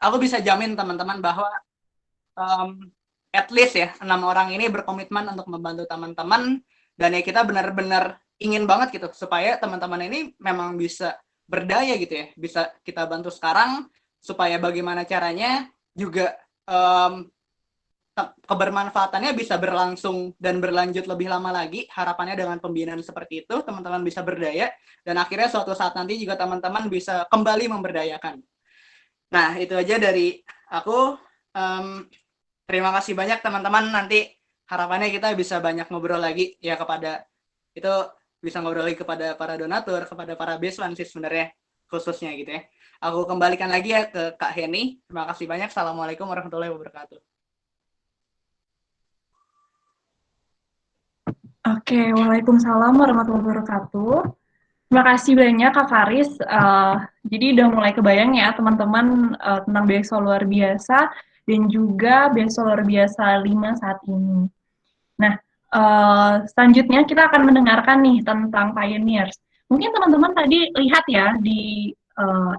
Aku bisa jamin teman-teman bahwa at least ya 6 orang ini berkomitmen untuk membantu teman-teman, dan ya kita benar-benar ingin banget gitu supaya teman-teman ini memang bisa berdaya gitu ya, bisa kita bantu sekarang supaya bagaimana caranya juga kebermanfaatannya bisa berlangsung dan berlanjut lebih lama lagi. Harapannya dengan pembinaan seperti itu teman-teman bisa berdaya dan akhirnya suatu saat nanti juga teman-teman bisa kembali memberdayakan. Nah, itu aja dari aku. Terima kasih banyak teman-teman. Nanti harapannya kita bisa banyak ngobrol lagi ya, kepada itu bisa ngobrol lagi kepada para donatur, kepada para baseline sih sebenarnya khususnya gitu ya. Aku kembalikan lagi ya ke Kak Heni. Terima kasih banyak. Assalamualaikum warahmatullahi wabarakatuh. Oke, Waalaikumsalam warahmatullahi wabarakatuh. Terima kasih banyak Kak Faris. Jadi udah mulai kebayang ya teman-teman tentang beasiswa luar biasa dan juga beasiswa luar biasa 5 saat ini. Nah, selanjutnya kita akan mendengarkan nih tentang pioneers. Mungkin teman-teman tadi lihat ya di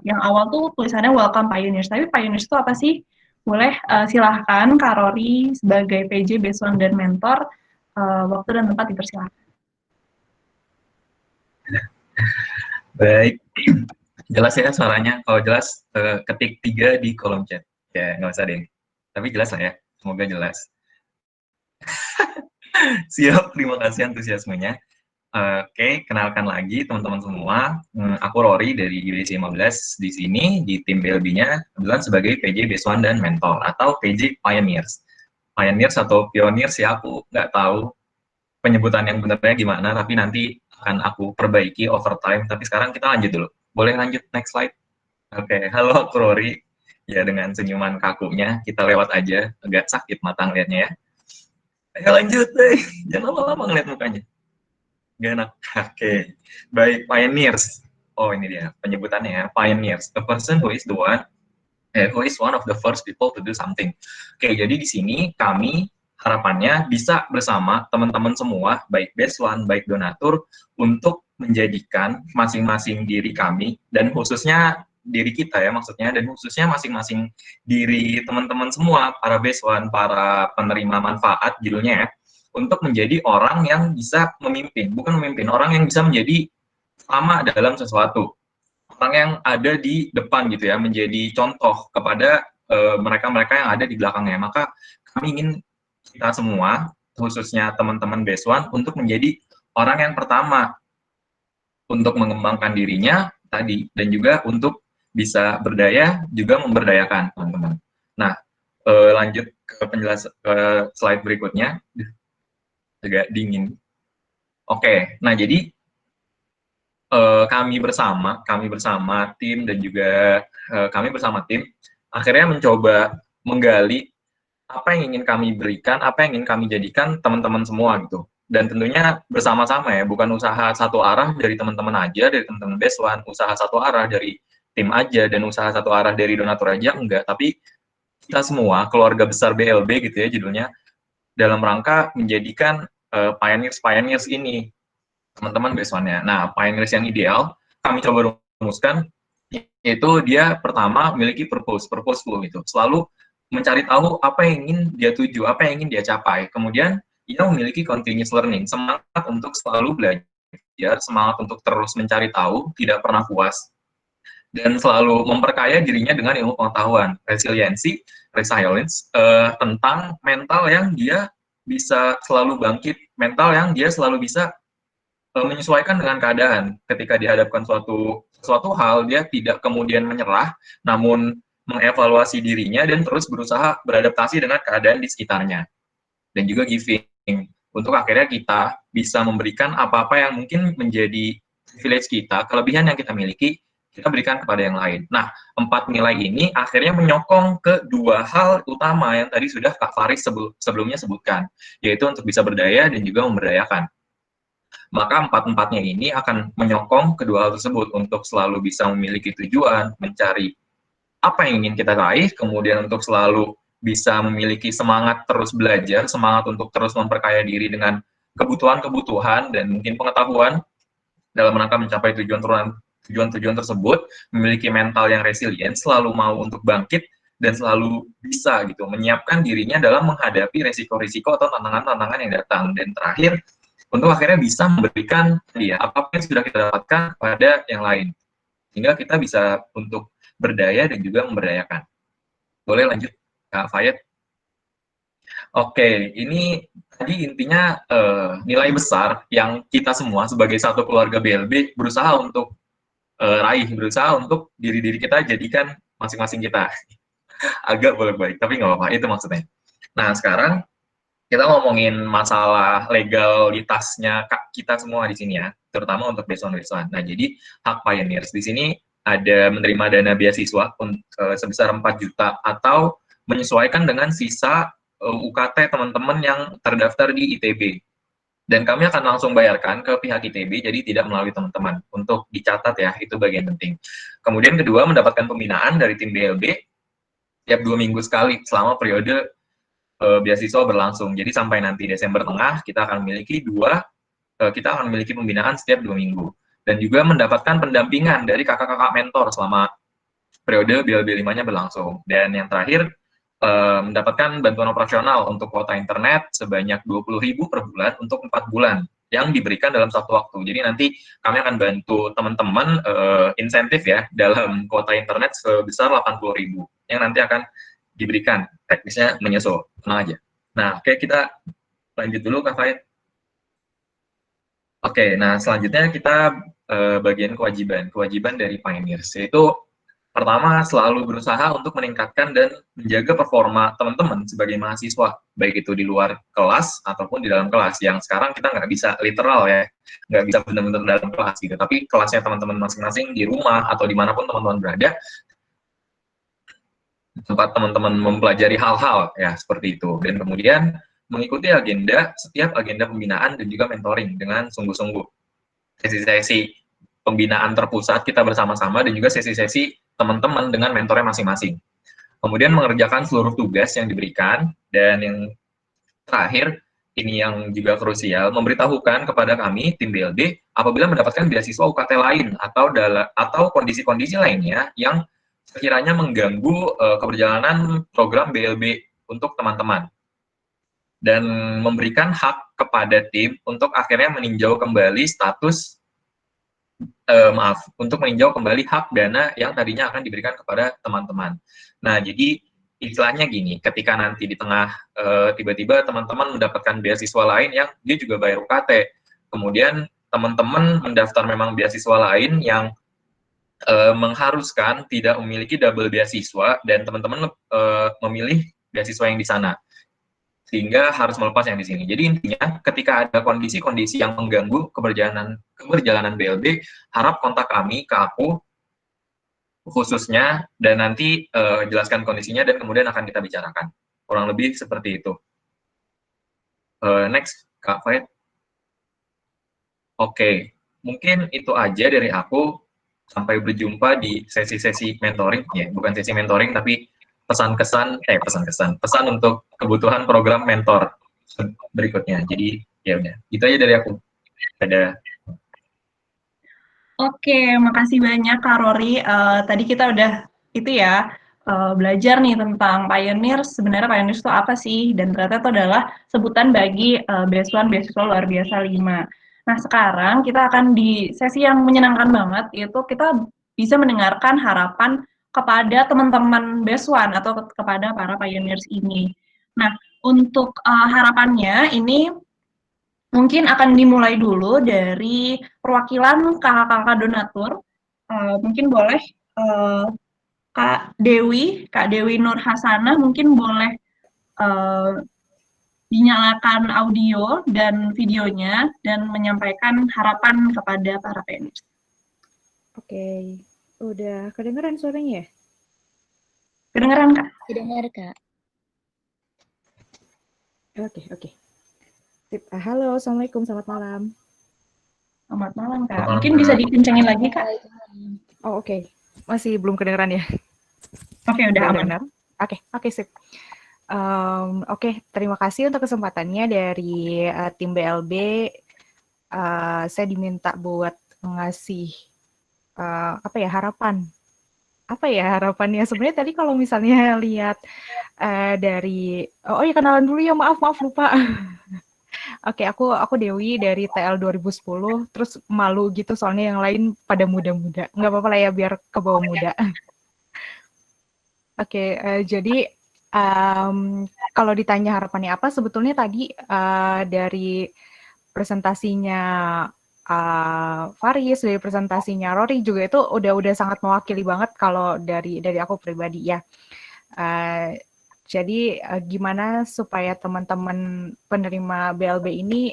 yang awal tuh tulisannya welcome pioneers. Tapi pioneers itu apa sih? Boleh silahkan Kak Rory sebagai PJ Beasiswa dan Mentor, waktu dan tempat dipersilahkan. Baik, jelas ya suaranya. Kalau jelas, ketik 3 di kolom chat. Ya, nggak usah deh. Tapi jelas lah ya, semoga jelas. Siap, terima kasih antusiasmenya. Oke, kenalkan lagi teman-teman semua. Aku Rory dari UBC15 di sini, di tim BLB-nya, kebetulan sebagai PJ Beasiswa dan Mentor, atau PJ Pioneers. Pioneers atau Pioneers ya, aku nggak tahu penyebutan yang benernya gimana, tapi nanti akan aku perbaiki over time. Tapi sekarang kita lanjut dulu. Boleh lanjut, next slide. Oke, halo aku Rory. Ya, dengan senyuman kakunya, kita lewat aja. Agak sakit mata ngeliatnya ya. Ayo lanjut deh, jangan lama-lama ngeliat mukanya. Gak enak. Oke, baik, pioneers. Oh, ini dia penyebutannya ya, pioneers. A person who is the one, who is one of the first people to do something. Oke, jadi di sini kami harapannya bisa bersama teman-teman semua, baik baseline, baik donatur, untuk menjadikan masing-masing diri kami, dan khususnya diri kita ya maksudnya, dan khususnya masing-masing diri teman-teman semua, para baseline, para penerima manfaat judulnya ya, untuk menjadi orang yang bisa memimpin, bukan memimpin, orang yang bisa menjadi sama dalam sesuatu, orang yang ada di depan gitu ya, menjadi contoh kepada mereka-mereka yang ada di belakangnya. Maka kami ingin kita semua, khususnya teman-teman Beswan, untuk menjadi orang yang pertama untuk mengembangkan dirinya tadi, dan juga untuk bisa berdaya, juga memberdayakan teman-teman. Nah, lanjut ke penjelasan slide berikutnya. Agak dingin. Oke, nah jadi kami bersama tim, dan juga kami bersama tim akhirnya mencoba menggali apa yang ingin kami berikan, apa yang ingin kami jadikan teman-teman semua gitu. Dan tentunya bersama-sama ya, bukan usaha satu arah dari teman-teman aja, dari teman-teman Beswan, usaha satu arah dari tim aja, dan usaha satu arah dari donatur aja, enggak. Tapi kita semua, keluarga besar BLB gitu ya judulnya, dalam rangka menjadikan pioneers-pioneers ini, teman-teman baseline-nya. Nah, pioneers yang ideal, kami coba rumuskan, yaitu dia pertama memiliki purposeful gitu. Selalu mencari tahu apa yang ingin dia tuju, apa yang ingin dia capai. Kemudian, dia memiliki continuous learning, semangat untuk selalu belajar, semangat untuk terus mencari tahu, tidak pernah puas, dan selalu memperkaya dirinya dengan ilmu pengetahuan, resilience, tentang mental yang dia bisa selalu bangkit, mental yang dia selalu bisa menyesuaikan dengan keadaan. Ketika dihadapkan suatu hal, dia tidak kemudian menyerah, namun mengevaluasi dirinya dan terus berusaha beradaptasi dengan keadaan di sekitarnya. Dan juga giving, untuk akhirnya kita bisa memberikan apa-apa yang mungkin menjadi privilege kita, kelebihan yang kita miliki, kita berikan kepada yang lain. Nah, 4 nilai ini akhirnya menyokong ke 2 hal utama yang tadi sudah Kak Faris sebelumnya sebutkan, yaitu untuk bisa berdaya dan juga memberdayakan. Maka 4-4-nya ini akan menyokong kedua hal tersebut untuk selalu bisa memiliki tujuan, mencari apa yang ingin kita raih, kemudian untuk selalu bisa memiliki semangat terus belajar, semangat untuk terus memperkaya diri dengan kebutuhan-kebutuhan dan mungkin pengetahuan dalam rangka mencapai tujuan tujuan-tujuan tersebut, memiliki mental yang resilient, selalu mau untuk bangkit, dan selalu bisa gitu menyiapkan dirinya dalam menghadapi resiko-risiko atau tantangan-tantangan yang datang. Dan terakhir, untuk akhirnya bisa memberikan apapun yang sudah kita dapatkan kepada yang lain. Sehingga kita bisa untuk berdaya dan juga memberdayakan. Boleh lanjut, Kak Fayet? Oke, ini tadi intinya nilai besar yang kita semua sebagai satu keluarga BLB berusaha untuk raih, berusaha untuk diri-diri kita jadikan masing-masing kita. Agak bolak-balik, tapi nggak apa-apa, itu maksudnya. Nah, sekarang kita ngomongin masalah legalitasnya kita semua di sini ya, terutama untuk beasiswa-beasiswa. Nah, jadi hak pioneers di sini ada menerima dana beasiswa sebesar 4 juta atau menyesuaikan dengan sisa UKT teman-teman yang terdaftar di ITB. Dan kami akan langsung bayarkan ke pihak ITB, jadi tidak melalui teman-teman. Untuk dicatat ya, itu bagian penting. Kemudian kedua, mendapatkan pembinaan dari tim BLB tiap 2 minggu sekali selama periode beasiswa berlangsung. Jadi sampai nanti Desember tengah, kita akan memiliki pembinaan setiap 2 minggu. Dan juga mendapatkan pendampingan dari kakak-kakak mentor selama periode BLB 5-nya berlangsung. Dan yang terakhir, mendapatkan bantuan operasional untuk kuota internet sebanyak 20.000 per bulan untuk 4 bulan yang diberikan dalam satu waktu. Jadi nanti kami akan bantu teman-teman insentif ya dalam kuota internet sebesar 80.000 yang nanti akan diberikan, teknisnya menyusul, tenang aja. Nah, oke, kita lanjut dulu Kak Faid. Oke, nah selanjutnya kita bagian kewajiban dari pioneers, yaitu pertama, selalu berusaha untuk meningkatkan dan menjaga performa teman-teman sebagai mahasiswa, baik itu di luar kelas ataupun di dalam kelas, yang sekarang kita nggak bisa literal ya, nggak bisa benar-benar dalam kelas gitu, tapi kelasnya teman-teman masing-masing di rumah atau dimanapun teman-teman berada, tempat teman-teman mempelajari hal-hal ya seperti itu. Dan kemudian mengikuti setiap agenda pembinaan dan juga mentoring dengan sungguh-sungguh. Sesi-sesi pembinaan terpusat kita bersama-sama dan juga sesi-sesi teman-teman dengan mentornya masing-masing. Kemudian mengerjakan seluruh tugas yang diberikan, dan yang terakhir, ini yang juga krusial, memberitahukan kepada kami, tim BLB, apabila mendapatkan beasiswa UKT lain atau kondisi-kondisi lainnya yang sekiranya mengganggu keberjalanan program BLB untuk teman-teman. Dan memberikan hak kepada tim untuk akhirnya meninjau kembali status untuk meninjau kembali hak dana yang tadinya akan diberikan kepada teman-teman. Nah, jadi istilahnya gini, ketika nanti di tengah tiba-tiba teman-teman mendapatkan beasiswa lain yang dia juga bayar UKT, kemudian teman-teman mendaftar memang beasiswa lain yang mengharuskan tidak memiliki double beasiswa, dan teman-teman memilih beasiswa yang di sana, sehingga harus melepas yang di sini. Jadi intinya ketika ada kondisi-kondisi yang mengganggu keberjalanan BLB, harap kontak kami, ke aku khususnya, dan nanti jelaskan kondisinya dan kemudian akan kita bicarakan. Kurang lebih seperti itu. Next, Kak Faid. Oke, mungkin itu aja dari aku. Sampai berjumpa di sesi-sesi mentoring, ya bukan sesi mentoring tapi pesan untuk kebutuhan program mentor berikutnya. Jadi ya udah, itu aja dari aku. Ada. Oke, makasih banyak Kak Rory. Tadi kita udah belajar nih tentang pioneers. Sebenarnya pioneers itu apa sih? Dan ternyata itu adalah sebutan bagi beasiswa luar biasa 5. Nah, sekarang kita akan di sesi yang menyenangkan banget, yaitu kita bisa mendengarkan harapan kepada teman-teman beasiswan atau kepada para pioneers ini. Nah, untuk harapannya ini mungkin akan dimulai dulu dari perwakilan kakak-kakak donatur. Mungkin boleh Kak Dewi Nur Hasanah, mungkin boleh dinyalakan audio dan videonya dan menyampaikan harapan kepada para pioneers. Oke, udah kedengeran suaranya ya? Kedengeran Kak? Kedengar Kak. Oke. Halo, Assalamualaikum, selamat malam. Selamat malam Kak. Selamat Mungkin malam, bisa Kak. dikencengin lagi Kak? Oh oke. Masih belum kedengeran ya? Oke, udah aman. Oke, sip. Oke, terima kasih untuk kesempatannya dari tim BLB. Saya diminta buat ngasih apa ya, harapan. Apa ya harapannya? Sebenarnya tadi kalau misalnya lihat dari oh ya kenalan dulu ya, maaf lupa. Oke, aku Dewi dari TL 2010, terus malu gitu soalnya yang lain pada muda-muda. Nggak apa-apa lah ya biar ke bawah muda. Oke, jadi kalau ditanya harapannya apa, sebetulnya tadi dari presentasinya Faris, dari presentasinya Rory juga itu udah sangat mewakili banget kalau dari aku pribadi ya. Jadi gimana supaya teman-teman penerima BLB ini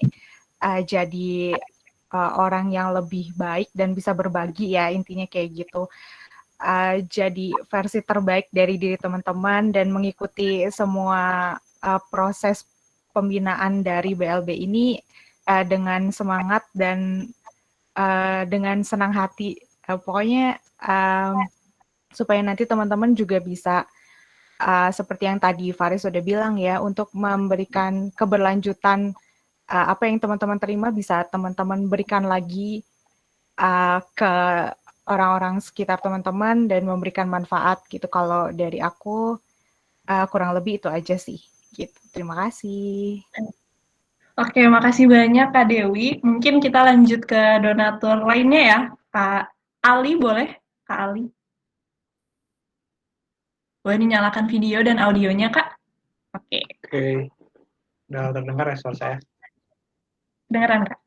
jadi orang yang lebih baik dan bisa berbagi ya, intinya kayak gitu. Jadi versi terbaik dari diri teman-teman dan mengikuti semua proses pembinaan dari BLB ini dengan semangat dan dengan senang hati. Pokoknya supaya nanti teman-teman juga bisa seperti yang tadi Faris sudah bilang ya, untuk memberikan keberlanjutan apa yang teman-teman terima bisa teman-teman berikan lagi ke orang-orang sekitar teman-teman dan memberikan manfaat gitu. Kalau dari aku kurang lebih itu aja sih gitu. Terima kasih. Oke, makasih banyak Kak Dewi. Mungkin kita lanjut ke donatur lainnya ya. Kak Ali boleh? Kak Ali. Boleh dinyalakan video dan audionya, Kak? Oke. Oke, udah terdengar ya suara saya? Dengeran, Kak?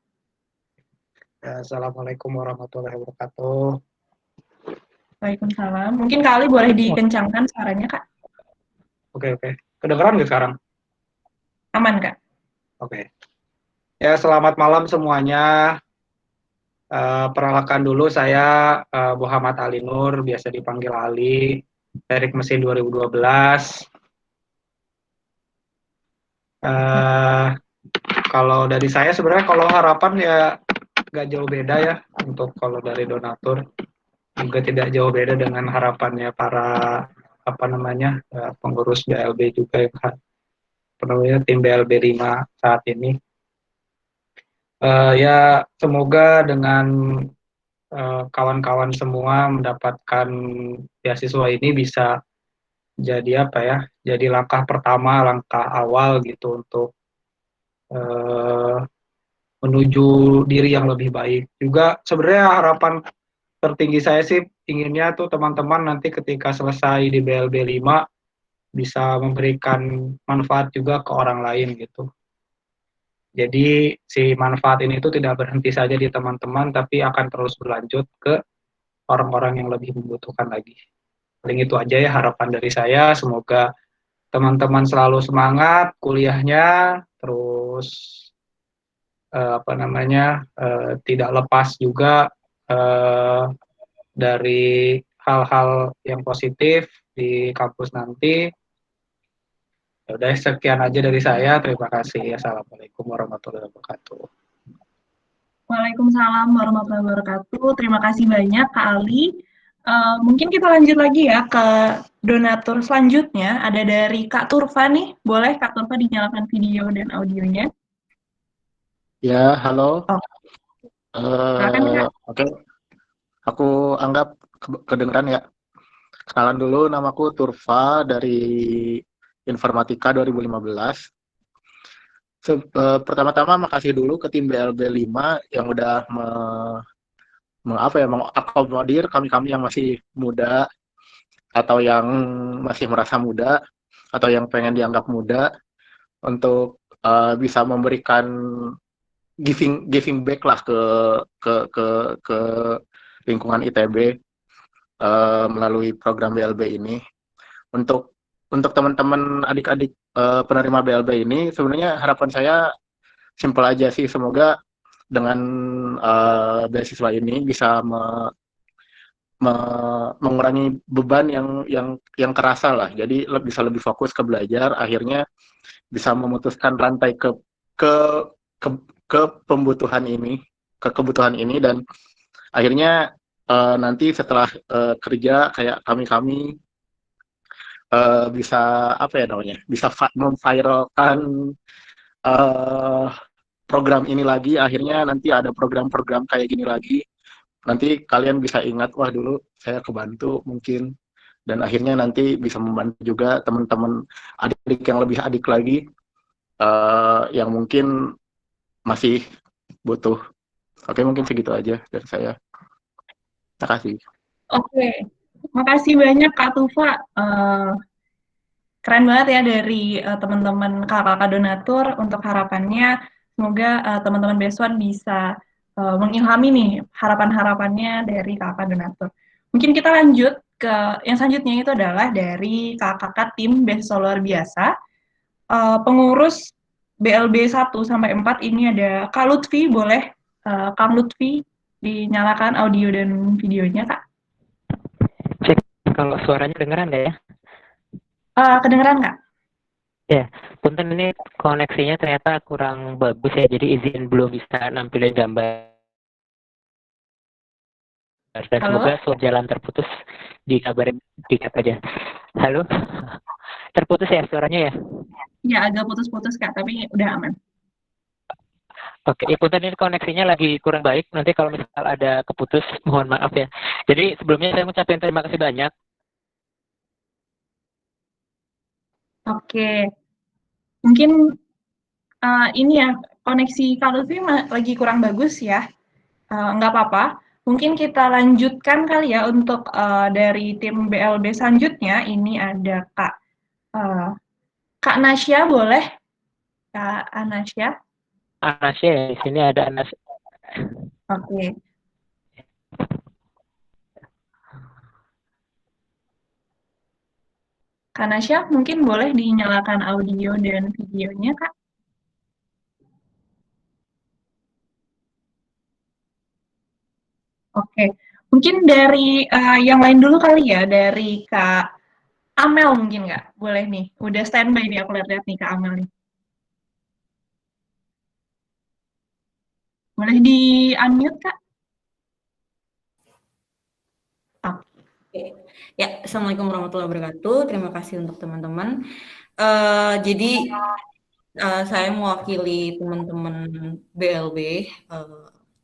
Ya, Assalamualaikum warahmatullahi wabarakatuh. Waalaikumsalam. Mungkin Kak Ali boleh dikencangkan suaranya, Kak? Oke. Kedengeran nggak sekarang? Aman, Kak? Oke. Ya, selamat malam semuanya. Perkenalkan dulu saya Muhammad Ali Nur, biasa dipanggil Ali, Teknik Mesin 2012. Kalau dari saya sebenarnya kalau harapan ya nggak jauh beda ya, untuk kalau dari donatur juga tidak jauh beda dengan harapannya para pengurus BLB juga yang penuhnya tim BLB 5 saat ini. Ya semoga dengan kawan-kawan semua mendapatkan beasiswa ini bisa jadi jadi langkah pertama, langkah awal gitu untuk menuju diri yang lebih baik. Juga sebenarnya harapan tertinggi saya sih inginnya tuh teman-teman nanti ketika selesai di BLB 5 bisa memberikan manfaat juga ke orang lain gitu. Jadi si manfaat ini tuh tidak berhenti saja di teman-teman, tapi akan terus berlanjut ke orang-orang yang lebih membutuhkan lagi. Paling itu aja ya harapan dari saya. Semoga teman-teman selalu semangat kuliahnya, terus tidak lepas juga dari hal-hal yang positif di kampus nanti. Udah sekian aja dari saya. Terima kasih. Assalamualaikum warahmatullahi wabarakatuh. Waalaikumsalam warahmatullahi wabarakatuh. Terima kasih banyak Kak Ali. Mungkin kita lanjut lagi ya ke donatur selanjutnya. Ada dari Kak Turfa nih. Boleh Kak Turfa dinyalakan video dan audionya? Ya, halo. Silakan, Kak. Oke, aku anggap kedengeran ya. Kenalan dulu, namaku Turfa dari Informatika 2015. Pertama-tama makasih dulu ke tim BLB 5 yang udah mengakomodir kami-kami yang masih muda atau yang masih merasa muda atau yang pengen dianggap muda untuk bisa memberikan giving back lah ke lingkungan ITB melalui program BLB ini. Untuk teman-teman adik-adik penerima BLB ini, sebenarnya harapan saya simpel aja sih, semoga dengan beasiswa ini bisa mengurangi beban yang kerasa lah. Jadi bisa lebih fokus ke belajar, akhirnya bisa memutuskan rantai ke kebutuhan ini, dan akhirnya nanti setelah kerja kayak kami bisa bisa memviralkan program ini lagi, akhirnya nanti ada program-program kayak gini lagi nanti kalian bisa ingat, wah dulu saya kebantu mungkin, dan akhirnya nanti bisa membantu juga teman-teman adik yang lebih adik lagi yang mungkin masih butuh. Oke, mungkin segitu aja dari saya. Terima kasih. Oke, makasih banyak Kak Tufa. Keren banget ya dari teman-teman kakak-kakak donatur untuk harapannya. Semoga teman-teman Beswan bisa mengilhami nih harapan-harapannya dari kakak donatur. Mungkin kita lanjut ke yang selanjutnya itu adalah dari kakak-kakak tim beasiswa luar biasa. Pengurus BLB 1 sampai 4 ini ada Kak Lutfi, boleh Kang Lutfi dinyalakan audio dan videonya Kak. Cek kalau suaranya dengeran nggak ya? Kedengeran nggak? Ya, punten ini koneksinya ternyata kurang bagus ya, jadi izin belum bisa nampilin gambar. Dan Halo? semoga jalan terputus dikabarin dikit aja. Halo? Terputus ya suaranya ya? Ya, agak putus-putus Kak, tapi udah aman. Oke, ya punten ini koneksinya lagi kurang baik. Nanti kalau misal ada keputus, mohon maaf ya. Jadi sebelumnya saya mengucapkan terima kasih banyak. Oke, mungkin ini ya, koneksi Kak Lutfi lagi kurang bagus ya. Nggak apa-apa. Mungkin kita lanjutkan kali ya untuk dari tim BLB selanjutnya. Ini ada Kak Nasya, boleh? Kak Anasya. Anasya ya, di sini ada Anasya. Oke. Kak Nasya, mungkin boleh dinyalakan audio dan videonya, Kak? Oke, mungkin dari yang lain dulu kali ya, dari Kak Amel mungkin nggak? Boleh nih, udah standby nih aku lihat-lihat nih Kak Amel nih. Boleh di-unmute, Kak? Oke. Ya, Assalamualaikum warahmatullahi wabarakatuh. Terima kasih untuk teman-teman. Jadi saya mewakili teman-teman BLB.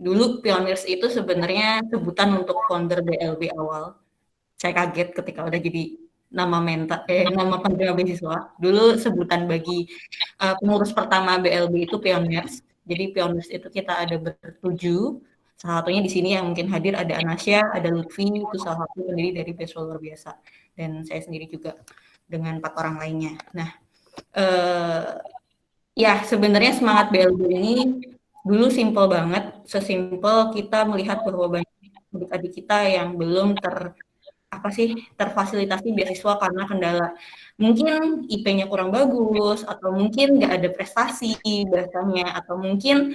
Dulu Pioneers itu sebenarnya sebutan untuk founder BLB awal. Saya kaget ketika udah jadi nama nama penerima beasiswa. Dulu sebutan bagi pengurus pertama BLB itu Pioneers. Jadi Pioneers itu kita ada bertujuh. Salah satunya di sini yang mungkin hadir ada Anasya, ada Lutfi, itu salah satu pendiri dari beasiswa luar biasa. Dan saya sendiri juga dengan 4 orang lainnya. Nah, ya sebenarnya semangat BLB ini dulu simple banget, sesimpel kita melihat bahwa banyak adik-adik kita yang belum terfasilitasi beasiswa karena kendala mungkin IP-nya kurang bagus, atau mungkin nggak ada prestasi bahasanya, atau mungkin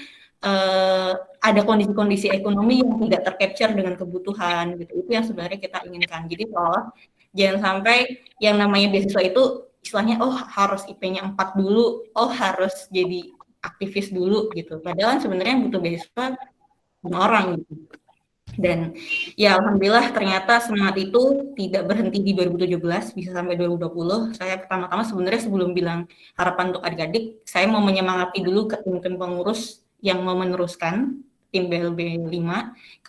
ada kondisi-kondisi ekonomi yang tidak tercapture dengan kebutuhan gitu. Itu yang sebenarnya kita inginkan. Jadi jangan sampai yang namanya beasiswa itu istilahnya harus IP-nya 4 dulu, harus jadi aktivis dulu gitu. Padahal sebenarnya butuh beasiswa orang gitu. Dan ya alhamdulillah ternyata semangat itu tidak berhenti di 2017, bisa sampai 2020. Saya pertama-tama sebenarnya sebelum bilang harapan untuk adik-adik, saya mau menyemangati dulu ke tim-tim pengurus yang mau meneruskan tim BLB 5,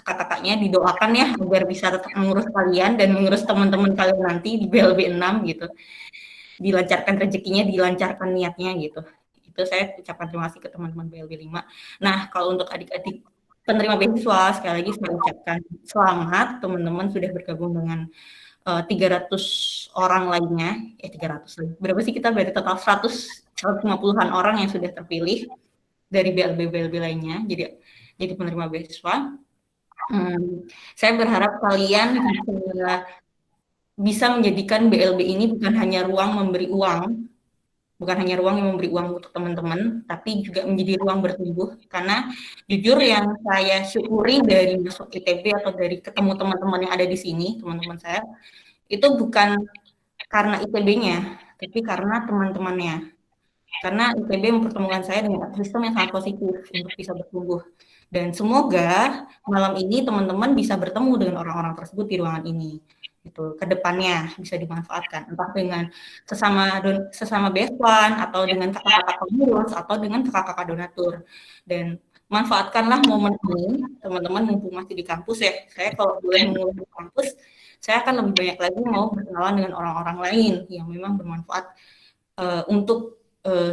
kakak-kakaknya didoakan ya agar bisa tetap mengurus kalian dan mengurus teman-teman kalian nanti di BLB 6 gitu. Dilancarkan rezekinya, dilancarkan niatnya gitu. Itu saya ucapkan terima kasih ke teman-teman BLB 5. Nah, kalau untuk adik-adik penerima beasiswa, sekali lagi saya ucapkan selamat, teman-teman sudah bergabung dengan 300 orang lainnya, 300, berapa sih kita berarti total 150-an orang yang sudah terpilih dari BLB lainnya, jadi penerima beasiswa. Saya berharap kalian bisa menjadikan BLB ini bukan hanya ruang memberi uang, bukan hanya ruang yang memberi uang untuk teman-teman, tapi juga menjadi ruang bertumbuh. Karena jujur yang saya syukuri dari masuk ITB atau dari ketemu teman-teman yang ada di sini, teman-teman saya, itu bukan karena ITB-nya, tapi karena teman-temannya. Karena ITB mempertemukan saya dengan sistem yang sangat positif untuk bisa bertumbuh. Dan semoga malam ini teman-teman bisa bertemu dengan orang-orang tersebut di ruangan ini. Itu kedepannya bisa dimanfaatkan entah dengan sesama beasiswa atau dengan kakak-kakak pengurus atau dengan kakak-kakak donatur. Dan manfaatkanlah momen ini, teman-teman, mumpung masih di kampus ya. Saya kalau boleh mengulang di kampus, saya akan lebih banyak lagi mau berkenalan dengan orang-orang lain yang memang bermanfaat untuk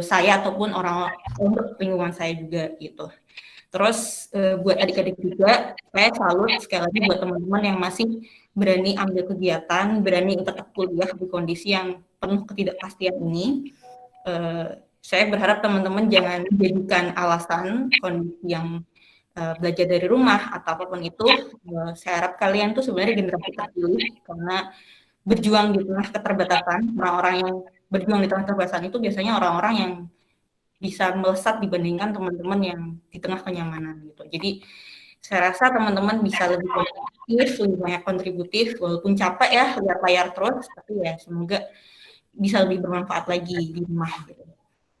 saya ataupun untuk lingkungan saya juga gitu. Terus buat adik-adik juga, saya salut sekali lagi buat teman-teman yang masih berani ambil kegiatan, berani tetap kuliah di kondisi yang penuh ketidakpastian ini. Saya berharap teman-teman jangan jadikan alasan kondisi yang belajar dari rumah atau apapun itu. Saya harap kalian tuh sebenarnya generasi terpilih karena berjuang di tengah keterbatasan. Orang-orang yang berjuang di tengah keterbatasan itu biasanya orang-orang yang bisa melesat dibandingkan teman-teman yang di tengah kenyamanan gitu. Jadi saya rasa teman-teman bisa lebih kontributif, lebih banyak kontributif, walaupun capek ya lihat layar terus, tapi ya semoga bisa lebih bermanfaat lagi di rumah gitu.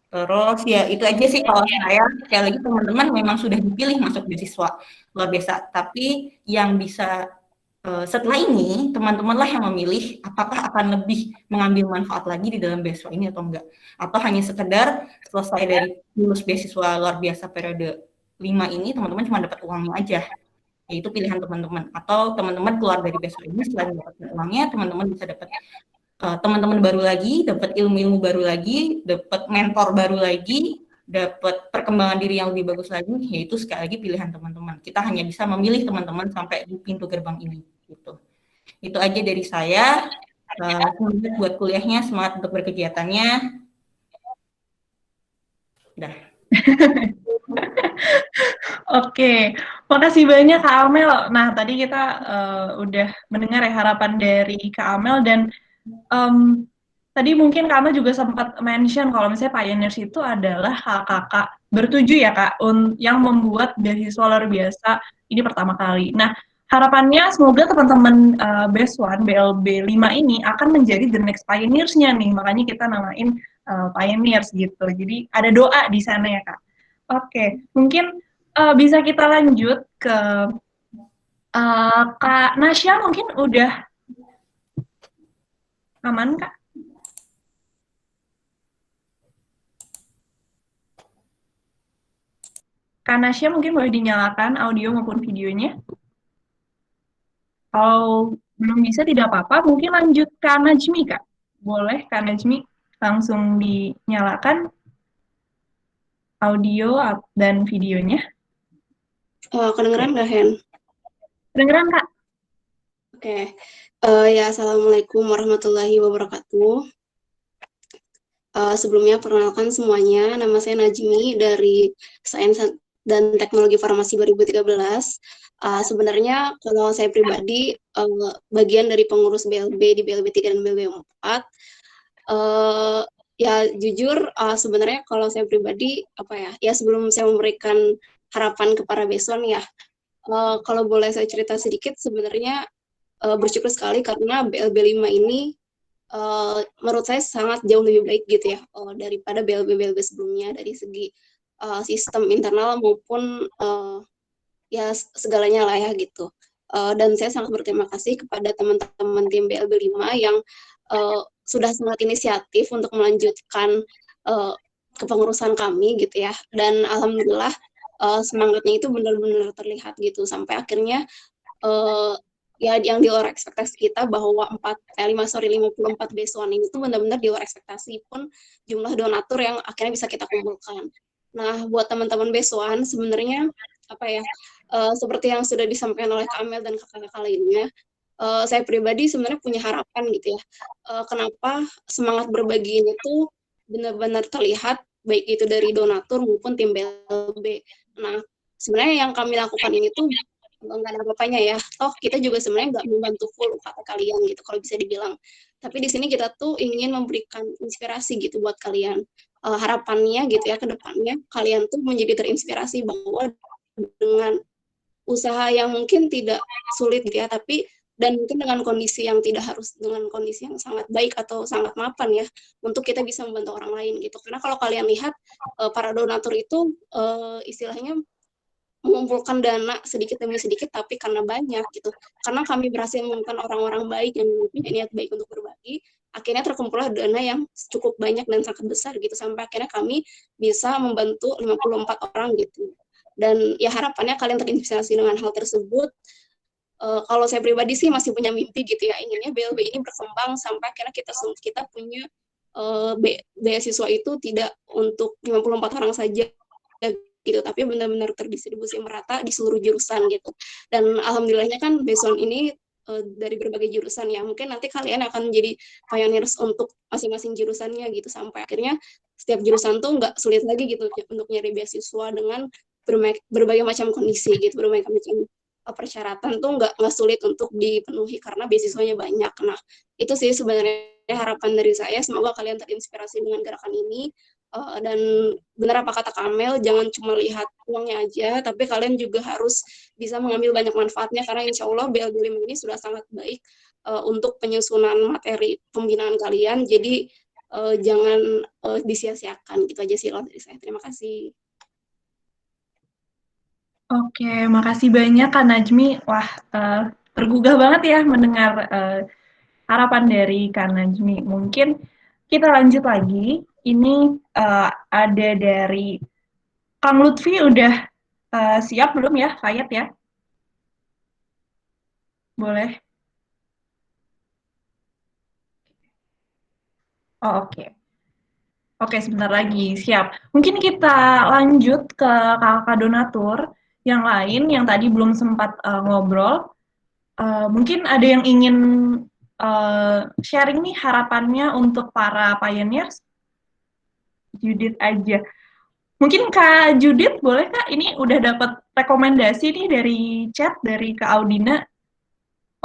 Terus ya itu aja sih kalau saya. Sekali lagi teman-teman memang sudah dipilih masuk beasiswa luar biasa, tapi yang bisa setelah ini teman-temanlah yang memilih apakah akan lebih mengambil manfaat lagi di dalam beasiswa ini atau enggak, atau hanya sekedar selesai dari lulus beasiswa luar biasa periode 5 ini teman-teman cuma dapat uangnya aja. Yaitu pilihan teman-teman, atau teman-teman keluar dari beasiswa ini selain dapat uangnya, teman-teman bisa dapat teman-teman baru lagi, dapat ilmu-ilmu baru lagi, dapat mentor baru lagi, dapat perkembangan diri yang lebih bagus lagi. Yaitu sekali lagi pilihan teman-teman. Kita hanya bisa memilih teman-teman sampai di pintu gerbang ini gitu. Itu aja dari saya. Semangat buat kuliahnya, semangat untuk berkegiatannya. Udah. Oke, makasih banyak Kak Amel. Nah, tadi kita udah mendengar ya harapan dari Kak Amel, dan tadi mungkin Kak Amel juga sempat mention kalau misalnya Pioneers itu adalah kakak bertujuh ya Kak, yang membuat beasiswa luar biasa ini pertama kali. Nah, harapannya semoga teman-teman BES1 BLB 5 ini akan menjadi the next pioneers-nya nih, makanya kita namain Pioneers gitu. Jadi ada doa di sana ya Kak. Oke, mungkin bisa kita lanjut ke Kak Nasya, mungkin udah aman Kak? Kak Nasya mungkin boleh dinyalakan audio maupun videonya. Kalau belum bisa tidak apa-apa, mungkin lanjut Kak Najmi Kak. Boleh Kak Najmi langsung dinyalakan audio dan videonya. Kedengeran nggak, Hen? Kedengeran Kak? Oke. Ya, Assalamualaikum warahmatullahi wabarakatuh. Sebelumnya perkenalkan semuanya, nama saya Najmi dari Sains dan Teknologi Farmasi 2013. Sebenarnya kalau saya pribadi bagian dari pengurus BLB di BLB 3 dan BLB 4. Ya jujur sebenarnya kalau saya pribadi ya sebelum saya memberikan harapan kepada BES1 ya, kalau boleh saya cerita sedikit, sebenarnya bersyukur sekali karena BLB 5 ini menurut saya sangat jauh lebih baik gitu ya daripada BLB sebelumnya dari segi sistem internal maupun ya segalanya lah ya gitu. Dan saya sangat berterima kasih kepada teman-teman tim BLB 5 yang sudah sangat inisiatif untuk melanjutkan kepengurusan kami gitu ya. Dan alhamdulillah semangatnya itu benar-benar terlihat gitu sampai akhirnya ya yang di luar ekspektasi kita bahwa 54 BES1 ini tuh benar-benar di luar ekspektasi pun jumlah donatur yang akhirnya bisa kita kumpulkan. Nah, buat teman-teman BES1 sebenarnya seperti yang sudah disampaikan oleh Kak Amel dan kakak-kakak lainnya, saya pribadi sebenarnya punya harapan gitu ya. Kenapa semangat berbagi ini tuh benar-benar terlihat baik itu dari donatur maupun tim BLB. Nah, sebenarnya yang kami lakukan ini tuh nggak ada apa-apanya ya. Toh kita juga sebenarnya nggak membantu full UKT kalian gitu kalau bisa dibilang. Tapi di sini kita tuh ingin memberikan inspirasi gitu buat kalian. Harapannya gitu ya ke depannya kalian tuh menjadi terinspirasi bahwa dengan usaha yang mungkin tidak sulit gitu ya, tapi dan mungkin dengan kondisi yang tidak harus dengan kondisi yang sangat baik atau sangat mapan ya, untuk kita bisa membantu orang lain gitu. Karena kalau kalian lihat para donatur itu istilahnya mengumpulkan dana sedikit demi sedikit, tapi karena banyak gitu. Karena kami berhasil menemukan orang-orang baik yang punya niat baik untuk berbagi, akhirnya terkumpullah dana yang cukup banyak dan sangat besar gitu, sampai akhirnya kami bisa membantu 54 orang gitu. Dan ya harapannya kalian terinspirasi dengan hal tersebut. Kalau saya pribadi sih masih punya mimpi gitu ya, inginnya BLB ini berkembang sampai akhirnya kita punya beasiswa itu tidak untuk 54 orang saja gitu, tapi benar-benar terdistribusi merata di seluruh jurusan gitu. Dan alhamdulillahnya kan beasiswa ini dari berbagai jurusan ya, mungkin nanti kalian akan menjadi pioneers untuk masing-masing jurusannya gitu, sampai akhirnya setiap jurusan tuh nggak sulit lagi gitu untuk nyari beasiswa dengan berbagai macam kondisi gitu, berbagai macam persyaratan tuh nggak sulit untuk dipenuhi karena beasiswanya banyak. Nah, itu sih sebenarnya harapan dari saya. Semoga kalian terinspirasi dengan gerakan ini. Dan benar apa kata Kamel, jangan cuma lihat uangnya aja, tapi kalian juga harus bisa mengambil banyak manfaatnya, karena insya Allah BLB 5 ini sudah sangat baik untuk penyusunan materi pembinaan kalian. Jadi jangan disia-siakan. Gitu aja sih dari saya. Terima kasih. Oke, makasih banyak Kak Najmi. Wah, tergugah banget ya mendengar harapan dari Kak Najmi. Mungkin kita lanjut lagi. Ini ada dari Kang Lutfi, udah siap belum ya, Fayat ya? Boleh. Oh, oke. Oke, sebentar lagi, siap. Mungkin kita lanjut ke kakak donatur yang lain yang tadi belum sempat ngobrol. Mungkin ada yang ingin sharing nih harapannya untuk para pioneers. Judith aja. Mungkin Kak Judith, boleh Kak? Ini udah dapat rekomendasi nih dari chat, dari Kak Audina.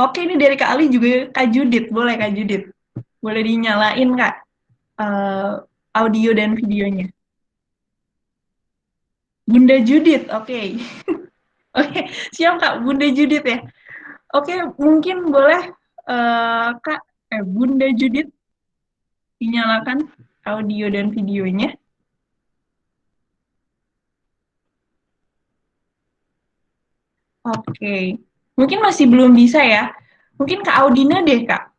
Oke, ini dari Kak Ali juga Kak Judith. Boleh Kak Judith? Boleh dinyalain Kak audio dan videonya. Bunda Judith, oke. Oke, siap Kak, Bunda Judith ya. Oke, mungkin boleh Kak, Bunda Judith dinyalakan audio dan videonya. Oke, mungkin masih belum bisa ya. Mungkin Kak Audina deh Kak.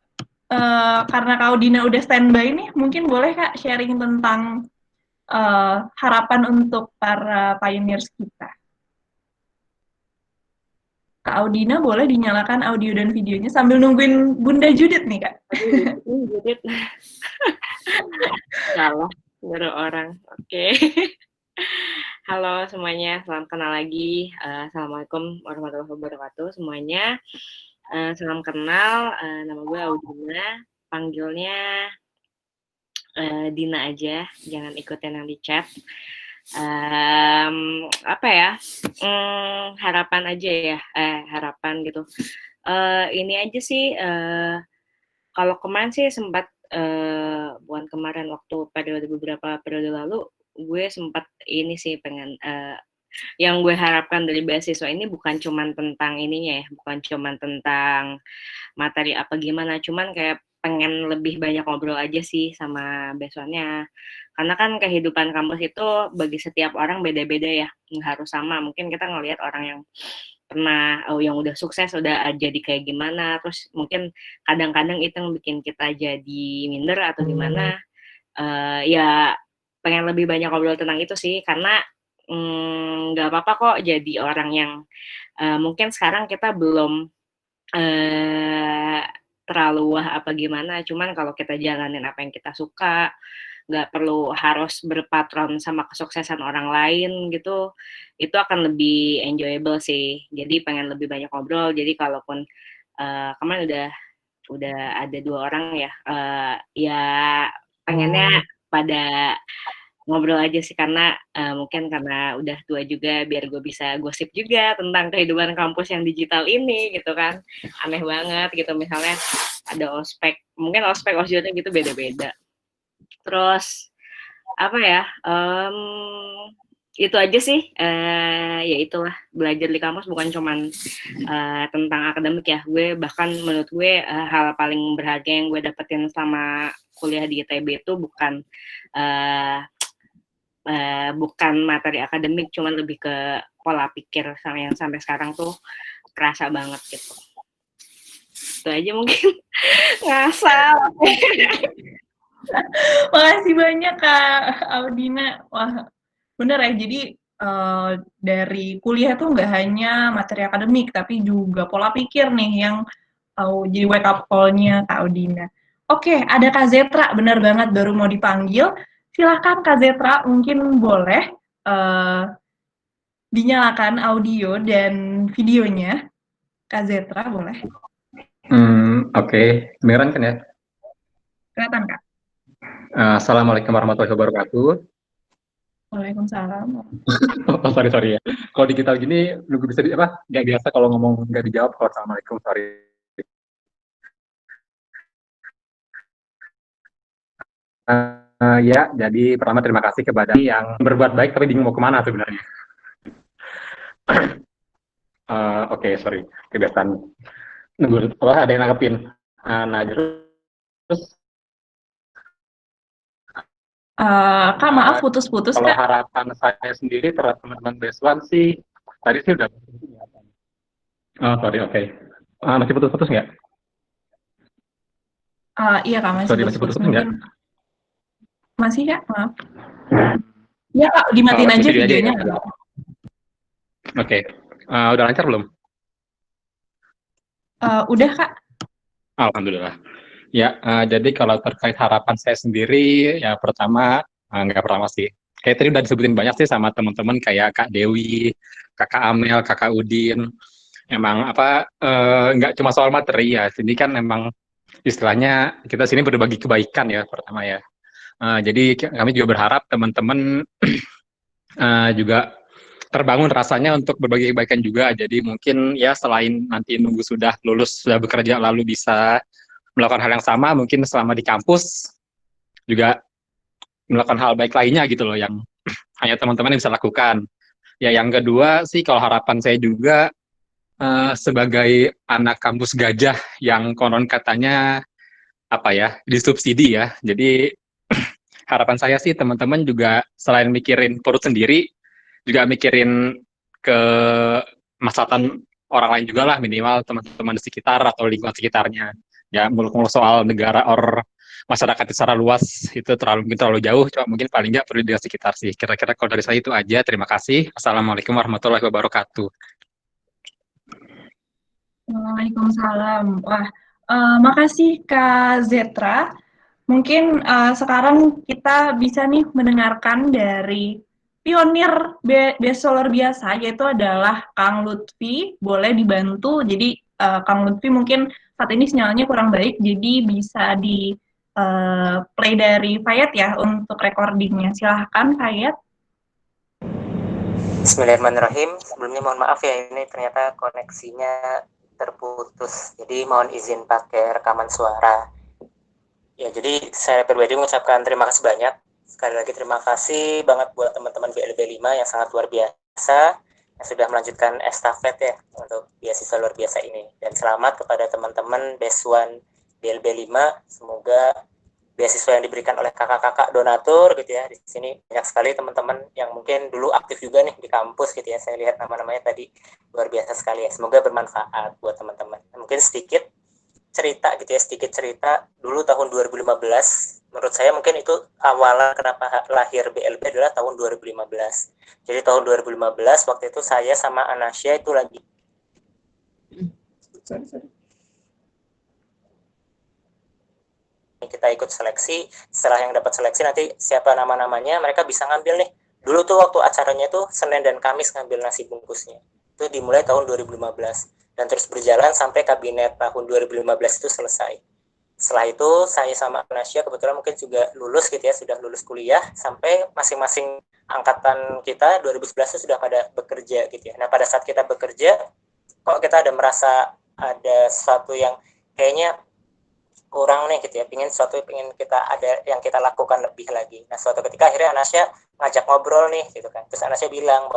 Karena Kak Audina udah standby nih, mungkin boleh Kak sharing tentang harapan untuk para pioneers kita. Kak Audina boleh dinyalakan audio dan videonya sambil nungguin Bunda Judith nih Kak. Judith. Salah, baru orang. Oke. Halo semuanya, salam kenal lagi. Assalamualaikum warahmatullahi wabarakatuh semuanya. Salam kenal, nama gue Audina, panggilnya Dina aja, jangan ikutin yang di chat. Apa ya, harapan aja ya, harapan gitu. Ini aja sih, kalau kemarin sih sempat, bukan kemarin, waktu beberapa periode lalu, gue sempat ini sih pengen, yang gue harapkan dari beasiswa ini bukan cuman tentang ininya ya, bukan cuman tentang materi apa gimana, cuman kayak pengen lebih banyak ngobrol aja sih sama beasiswanya. Karena kan kehidupan kampus itu bagi setiap orang beda-beda ya, nggak harus sama. Mungkin kita ngelihat orang yang pernah, yang udah sukses, udah jadi kayak gimana, terus mungkin kadang-kadang itu yang bikin kita jadi minder atau gimana. Ya pengen lebih banyak ngobrol tentang itu sih, karena nggak apa-apa kok jadi orang yang mungkin sekarang kita belum terlalu wah apa gimana, cuman kalau kita jalanin apa yang kita suka, nggak perlu harus berpatron sama kesuksesan orang lain gitu, itu akan lebih enjoyable sih. Jadi pengen lebih banyak ngobrol, jadi kalaupun kemarin udah ada 2 orang ya, ya pengennya pada ngobrol aja sih, karena mungkin karena udah tua juga, biar gue bisa gosip juga tentang kehidupan kampus yang digital ini gitu kan. Aneh banget gitu, misalnya ada ospek, mungkin ospek osjotnya gitu beda-beda. Terus apa ya, itu aja sih, ya itulah, belajar di kampus bukan cuman tentang akademik ya. Gue bahkan menurut gue hal paling berharga yang gue dapetin selama kuliah di ITB itu bukan materi akademik, cuman lebih ke pola pikir yang sampai sekarang tuh kerasa banget gitu. Itu aja mungkin. Ngasal. Makasih banyak Kak Audina. Wah, bener ya, jadi dari kuliah tuh nggak hanya materi akademik, tapi juga pola pikir nih yang jadi wake up call-nya Kak Audina. Oke, ada Kak Zetra, benar banget baru mau dipanggil. Silahkan Kak Zetra, mungkin boleh dinyalakan audio dan videonya. Kak Zetra, boleh? Oke. Kedengeran kan ya? Kelihatan, Kak? Assalamualaikum warahmatullahi wabarakatuh. Waalaikumsalam. Oh, sorry ya. Kalau digital gini, nunggu bisa nggak biasa kalau ngomong nggak dijawab. Kalau assalamualaikum, sorry. Ya, jadi pertama terima kasih kepada yang berbuat baik tapi bingung mau kemana sebenarnya. Oke, sorry. Kebiasaan nunggu ada yang nanggepin. Nah, terus Kak, maaf putus-putus, kalau Kak. harapan saya sendiri terhadap teman-teman Beswan sih, tadi sih udah. Oh, sorry, oke. Masih putus-putus nggak? Iya, Kak, masih Sorry, masih putus-putus. putus-putus nggak? Mungkin masih, Kak? Maaf. Iya, Kak, dimatiin masih aja video aja videonya. ya? Oke. Udah lancar belum? Udah, Kak. Alhamdulillah. Ya, jadi kalau terkait harapan saya sendiri, ya pertama, nggak pertama sih. Kayak tadi udah disebutin banyak sih sama teman-teman kayak Kak Dewi, Kakak Amel, Kakak Udin. Emang nggak cuma soal materi ya, sini kan emang istilahnya kita sini berbagi kebaikan ya pertama ya. Jadi kami juga berharap teman-teman juga terbangun rasanya untuk berbagi kebaikan juga. Jadi mungkin ya selain nanti nunggu sudah lulus, sudah bekerja lalu bisa melakukan hal yang sama, mungkin selama di kampus juga melakukan hal baik lainnya gitu loh yang hanya teman-teman yang bisa lakukan. Ya yang kedua sih kalau harapan saya juga sebagai anak kampus gajah yang konon katanya disubsidi ya. Jadi harapan saya sih teman-teman juga selain mikirin perut sendiri, juga mikirin ke maslahatan orang lain juga lah, minimal teman-teman di sekitar atau lingkungan sekitarnya. Ya muluk-muluk soal negara or masyarakat secara luas itu mungkin terlalu jauh, cuma mungkin paling nggak perlu di sekitar sih. Kira-kira kalau dari saya itu aja. Terima kasih. Assalamualaikum warahmatullahi wabarakatuh. Waalaikumsalam. Wah, makasih Kak Zetra. Mungkin sekarang kita bisa nih mendengarkan dari pionir Besoler biasa, yaitu adalah Kang Lutfi. Boleh dibantu, jadi Kang Lutfi mungkin saat ini sinyalnya kurang baik, jadi bisa di play dari Fayet ya untuk recordingnya. Silahkan Fayet. Bismillahirrahmanirrahim. Sebelumnya mohon maaf ya, ini ternyata koneksinya terputus. Jadi mohon izin pakai rekaman suara. Ya, jadi saya pribadi mengucapkan terima kasih banyak. Sekali lagi terima kasih banget buat teman-teman BLB 5 yang sangat luar biasa yang sudah melanjutkan estafet ya untuk beasiswa luar biasa ini. Dan selamat kepada teman-teman BESWAN BLB 5. Semoga beasiswa yang diberikan oleh kakak-kakak donatur gitu ya. Di sini banyak sekali teman-teman yang mungkin dulu aktif juga nih di kampus gitu ya. Saya lihat nama-namanya tadi luar biasa sekali ya. Semoga bermanfaat buat teman-teman. Mungkin sedikit cerita dulu tahun 2015, menurut saya mungkin itu awalan kenapa lahir BLB adalah tahun 2015. Jadi tahun 2015 waktu itu saya sama Anasya itu lagi kita ikut seleksi. Setelah yang dapat seleksi nanti siapa nama-namanya mereka bisa ngambil nih. Dulu tuh waktu acaranya tuh Senin dan Kamis ngambil nasi bungkusnya. Itu dimulai tahun 2015. Dan terus berjalan sampai kabinet tahun 2015 itu selesai. Setelah itu saya sama Anasya kebetulan mungkin juga lulus gitu ya, sudah lulus kuliah, sampai masing-masing angkatan kita 2011 itu sudah pada bekerja gitu ya. Nah pada saat kita bekerja, kok kita ada merasa ada sesuatu yang kayaknya kurang nih gitu ya, pengen kita ada yang kita lakukan lebih lagi. Nah suatu ketika akhirnya Anasya ngajak ngobrol nih gitu kan, terus Anasya bilang,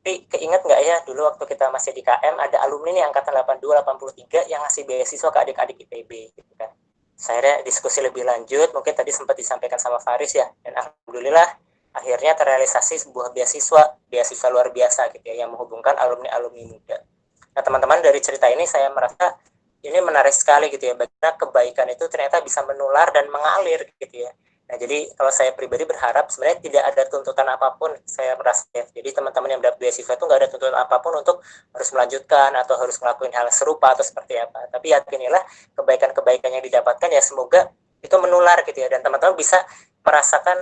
keinget nggak ya dulu waktu kita masih di KM ada alumni nih angkatan 82-83 yang ngasih beasiswa ke adik-adik IPB gitu kan. Saya diskusi lebih lanjut, mungkin tadi sempat disampaikan sama Faris ya, dan alhamdulillah akhirnya terrealisasi sebuah beasiswa luar biasa gitu ya, yang menghubungkan alumni-alumni muda. Nah teman-teman, dari cerita ini saya merasa ini menarik sekali gitu ya, bagaimana kebaikan itu ternyata bisa menular dan mengalir gitu ya. Nah, jadi kalau saya pribadi berharap sebenarnya tidak ada tuntutan apapun, saya merasa ya. Jadi teman-teman yang dapat beasiswa itu nggak ada tuntutan apapun untuk harus melanjutkan atau harus ngelakuin hal serupa atau seperti apa. Tapi yakinilah kebaikan-kebaikan yang didapatkan ya semoga itu menular gitu ya, dan teman-teman bisa merasakan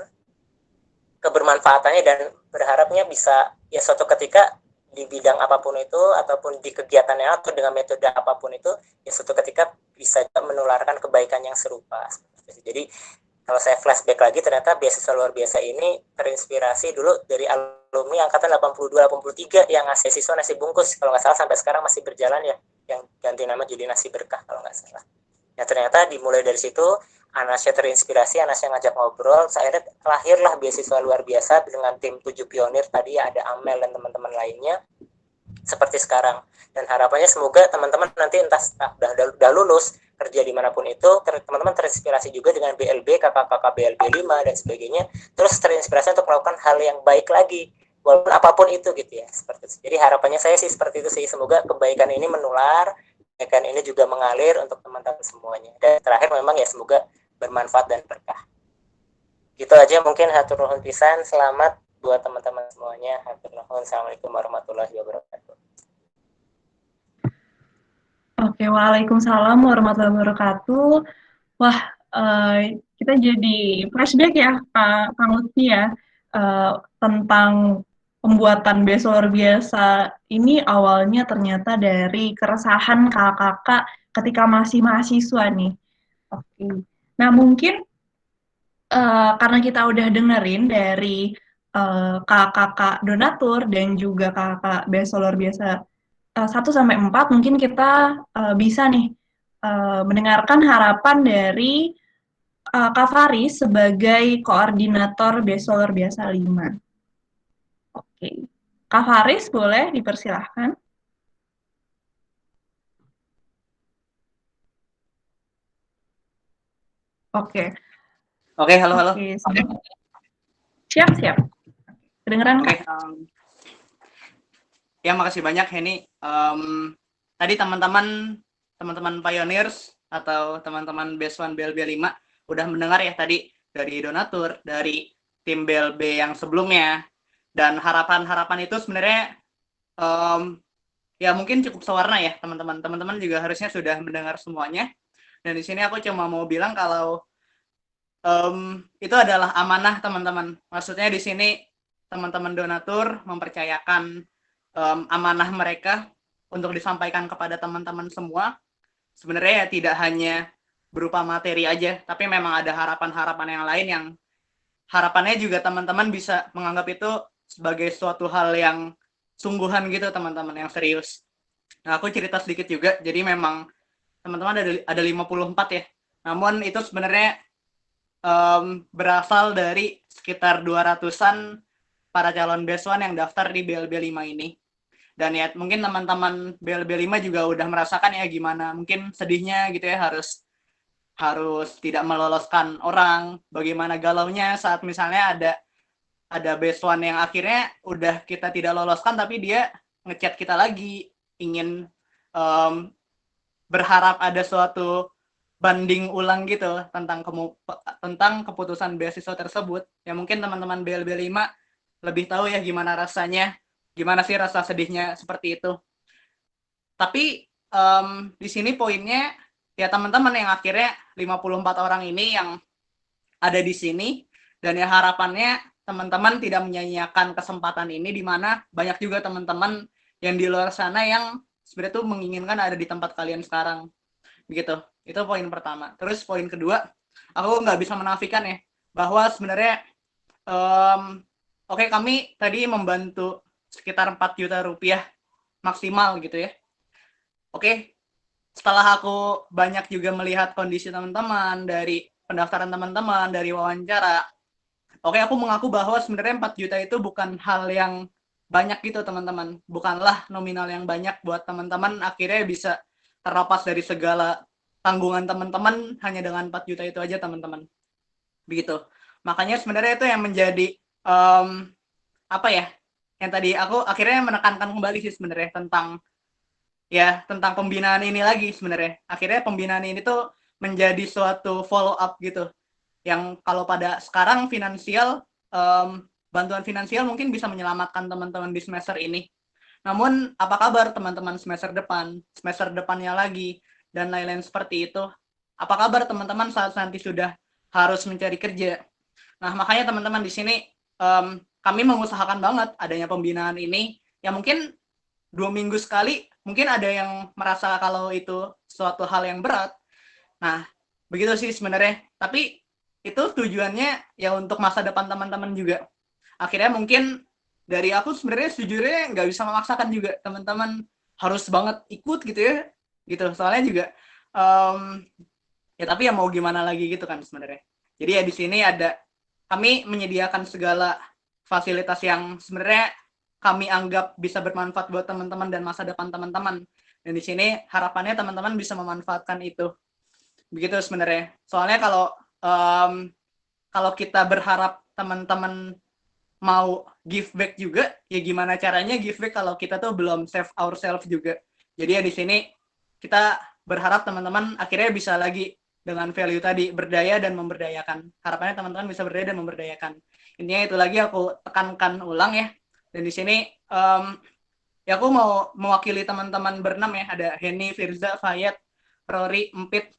kebermanfaatannya dan berharapnya bisa ya suatu ketika di bidang apapun itu ataupun di kegiatannya atau dengan metode apapun itu ya suatu ketika bisa menularkan kebaikan yang serupa. Jadi kalau saya flashback lagi, ternyata beasiswa luar biasa ini terinspirasi dulu dari alumni angkatan 82-83 yang ngasih siswa nasi bungkus, kalau nggak salah sampai sekarang masih berjalan ya, yang ganti nama jadi nasi berkah kalau nggak salah. Ya ternyata dimulai dari situ, Anasya terinspirasi, Anasya ngajak ngobrol, akhirnya lahirlah beasiswa luar biasa dengan tim 7 pionir tadi, ada Amel dan teman-teman lainnya, seperti sekarang. Dan harapannya semoga teman-teman nanti entah udah lulus, kerja dimanapun itu, teman-teman terinspirasi juga dengan BLB, kakak-kakak BLB 5 dan sebagainya, terus terinspirasi untuk melakukan hal yang baik lagi, walaupun apapun itu gitu ya, seperti itu. Jadi harapannya saya sih seperti itu sih, semoga kebaikan ini menular, kebaikan ini juga mengalir untuk teman-teman semuanya. Dan terakhir memang ya semoga bermanfaat dan berkah. Gitu aja mungkin, hatur nuhun pisan, selamat buat teman-teman semuanya, hatur nuhun, assalamualaikum warahmatullahi wabarakatuh. Oke, waalaikumsalam warahmatullahi wabarakatuh. Wah, kita jadi flashback ya, Kang Lutfi ya, tentang pembuatan beasiswa luar biasa ini awalnya ternyata dari keresahan kakak-kakak ketika masih mahasiswa nih. Oke, nah mungkin karena kita udah dengerin dari kakak-kakak donatur dan juga kakak beasiswa luar biasa 1-4, mungkin kita bisa nih mendengarkan harapan dari Kak Faris sebagai koordinator beasiswa luar biasa 5. Oke, Kak Faris boleh dipersilahkan. Oke. Oke, halo. Oke, siap. Kedengeran, Oke, Kak? ya makasih banyak Henny. Tadi teman-teman pioneers atau teman-teman Base1 BLB 5 udah mendengar ya tadi dari donatur, dari tim BLB yang sebelumnya, dan harapan-harapan itu sebenarnya ya mungkin cukup sewarna ya teman-teman. Teman-teman juga harusnya sudah mendengar semuanya. Dan di sini aku cuma mau bilang kalau itu adalah amanah teman-teman. Maksudnya di sini teman-teman donatur mempercayakan amanah mereka untuk disampaikan kepada teman-teman semua. Sebenarnya ya tidak hanya berupa materi aja, tapi memang ada harapan-harapan yang lain yang harapannya juga teman-teman bisa menganggap itu sebagai suatu hal yang sungguhan gitu teman-teman, yang serius. Nah, aku cerita sedikit juga. Jadi memang teman-teman ada 54 ya. Namun itu sebenarnya berasal dari sekitar 200-an para calon beasiswa yang daftar di BLB 5 ini. Dan ya mungkin teman-teman BLB 5 juga udah merasakan ya gimana mungkin sedihnya gitu ya, harus tidak meloloskan orang, bagaimana galaunya saat misalnya ada beasiswa yang akhirnya udah kita tidak loloskan tapi dia ngechat kita lagi, ingin berharap ada suatu banding ulang gitu tentang keputusan beasiswa tersebut. Ya mungkin teman-teman BLB 5 lebih tahu ya gimana rasanya, gimana sih rasa sedihnya seperti itu. Tapi di sini poinnya ya teman-teman yang akhirnya 54 orang ini yang ada di sini, dan ya harapannya teman-teman tidak menyia-nyiakan kesempatan ini, di mana banyak juga teman-teman yang di luar sana yang sebenarnya tuh menginginkan ada di tempat kalian sekarang. Begitu. Itu poin pertama. Terus poin kedua, aku nggak bisa menafikan ya bahwa sebenarnya oke, kami tadi membantu sekitar 4 juta rupiah maksimal gitu ya. Oke, setelah aku banyak juga melihat kondisi teman-teman, dari pendaftaran teman-teman, dari wawancara, oke, aku mengaku bahwa sebenarnya 4 juta itu bukan hal yang banyak gitu teman-teman. Bukanlah nominal yang banyak buat teman-teman akhirnya bisa terlepas dari segala tanggungan teman-teman hanya dengan 4 juta itu aja teman-teman. Begitu. Makanya sebenarnya itu yang menjadi apa ya, yang tadi aku akhirnya menekankan kembali sih sebenarnya tentang pembinaan ini lagi sebenarnya. Akhirnya pembinaan ini tuh menjadi suatu follow up gitu. yang kalau pada sekarang finansial, bantuan finansial mungkin bisa menyelamatkan teman-teman di semester ini. Namun apa kabar teman-teman semester depannya lagi, dan lain-lain seperti itu. Apa kabar teman-teman saat nanti sudah harus mencari kerja? Nah, makanya teman-teman di sini kami mengusahakan banget adanya pembinaan ini. Ya mungkin 2 minggu sekali, mungkin ada yang merasa kalau itu suatu hal yang berat. Nah, begitu sih sebenarnya. Tapi itu tujuannya ya untuk masa depan teman-teman juga. Akhirnya mungkin dari aku sebenarnya sejujurnya nggak bisa memaksakan juga teman-teman harus banget ikut gitu ya. Gitu. Soalnya juga ya tapi ya mau gimana lagi gitu kan sebenarnya. Jadi ya di sini kami menyediakan segala fasilitas yang sebenarnya kami anggap bisa bermanfaat buat teman-teman dan masa depan teman-teman. Dan di sini harapannya teman-teman bisa memanfaatkan itu. Begitu sebenarnya. Soalnya kalau kita berharap teman-teman mau give back juga, ya gimana caranya give back kalau kita tuh belum save ourselves juga. Jadi ya di sini kita berharap teman-teman akhirnya bisa lagi dengan value tadi, berdaya dan memberdayakan. Harapannya teman-teman bisa berdaya dan memberdayakan. Intinya itu lagi aku tekankan ulang ya. Dan di sini ya aku mau mewakili teman-teman berenam ya. Ada Henny, Firza, Fayet, Rory, Empit.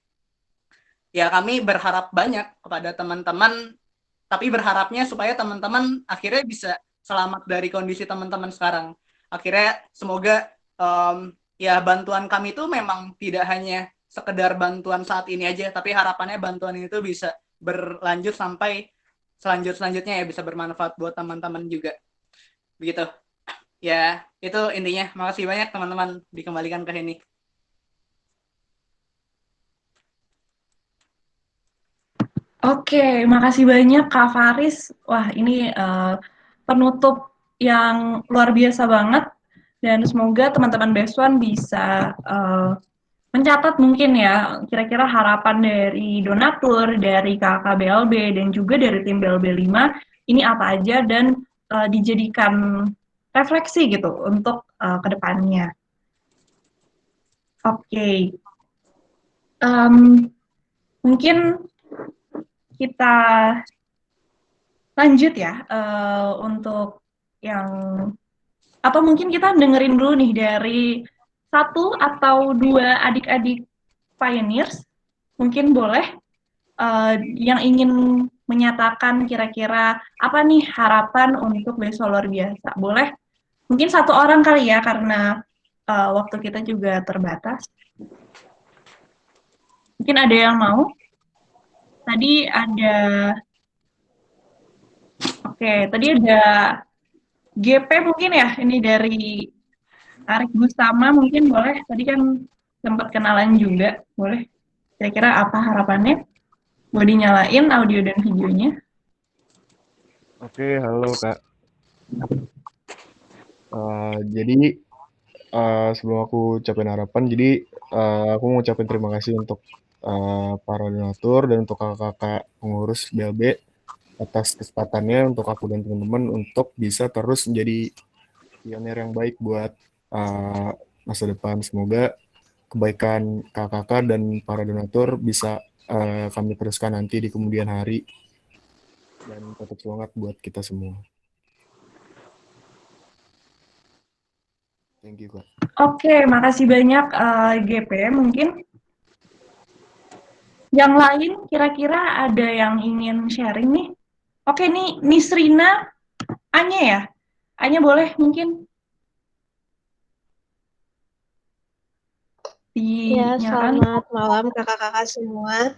Ya kami berharap banyak kepada teman-teman, tapi berharapnya supaya teman-teman akhirnya bisa selamat dari kondisi teman-teman sekarang. Akhirnya semoga ya bantuan kami itu memang tidak hanya sekedar bantuan saat ini aja, tapi harapannya bantuan itu bisa berlanjut sampai selanjutnya ya bisa bermanfaat buat teman-teman juga. Begitu. Ya, itu intinya. Makasih banyak teman-teman, dikembalikan ke Henny. Oke, makasih banyak Kak Faris. Wah, ini penutup yang luar biasa banget. Dan semoga teman-teman Beswan bisa mencatat mungkin ya, kira-kira harapan dari donatur, dari kakak BLB, dan juga dari tim BLB 5, ini apa aja, dan dijadikan refleksi gitu untuk kedepannya. Oke. Mungkin kita lanjut ya untuk yang atau mungkin kita dengerin dulu nih dari 1 atau 2 adik-adik pioneers, mungkin boleh yang ingin menyatakan kira-kira apa nih harapan untuk Beasiswa Luar Biasa. Boleh mungkin 1 orang kali ya, karena waktu kita juga terbatas. Mungkin ada yang mau? Tadi ada tadi ada GP mungkin ya, ini dari Arif Bustama mungkin boleh, tadi kan sempat kenalan juga, boleh. Kira-kira apa harapannya? Boleh dinyalain audio dan videonya. Oke, halo Kak. Jadi sebelum aku ucapin harapan, jadi aku mau ucapin terima kasih untuk para donatur dan untuk kakak-kakak pengurus BLB atas kesempatannya untuk aku dan teman-teman untuk bisa terus menjadi pionir yang baik buat masa depan. Semoga kebaikan kakak-kakak dan para donatur bisa kami teruskan nanti di kemudian hari, dan tetap semangat buat kita semua. Thank you, Kak. Oke, makasih banyak GP. Mungkin yang lain kira-kira ada yang ingin sharing nih? Oke, nih Nisrina, Anya ya? Anya boleh mungkin? Ya, selamat malam kakak-kakak semua.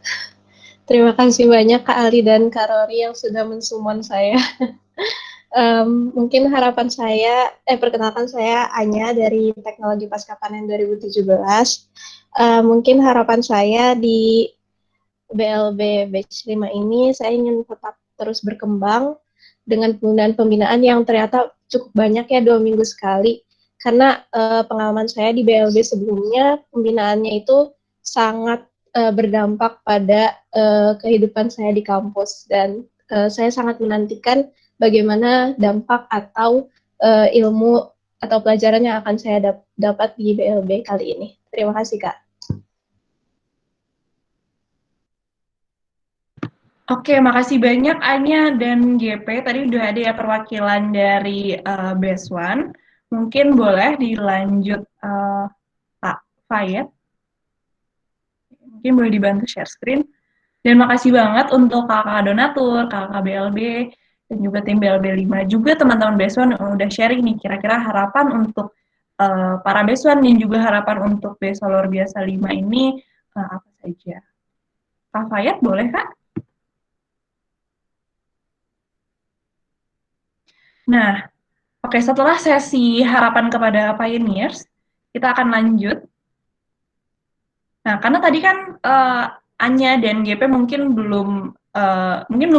Terima kasih banyak Kak Ali dan Kak Rory yang sudah mensummon saya. Mungkin harapan saya, perkenalkan saya Anya dari Teknologi Pascapanen 2017. Mungkin harapan saya di BLB Batch 5 ini, saya ingin tetap terus berkembang dengan pembinaan yang ternyata cukup banyak ya, 2 minggu sekali. Karena pengalaman saya di BLB sebelumnya, pembinaannya itu sangat berdampak pada kehidupan saya di kampus. Dan saya sangat menantikan bagaimana dampak atau ilmu atau pelajaran yang akan saya dapat di BLB kali ini. Terima kasih, Kak. Oke, makasih banyak Anya dan GP. Tadi udah ada ya perwakilan dari BESWAN. Mungkin boleh dilanjut Pak Fayet. Mungkin boleh dibantu share screen. Dan makasih banget untuk kakak donatur, kakak BLB, dan juga tim BLB 5. Juga teman-teman BESWAN yang udah sharing nih, kira-kira harapan untuk para BESWAN dan juga harapan untuk BESWAN luar biasa 5 ini apa saja. Kak Fayet, boleh Kak? Nah, oke, setelah sesi harapan kepada pioneers, kita akan lanjut. Nah, karena tadi kan Anya dan GP mungkin belum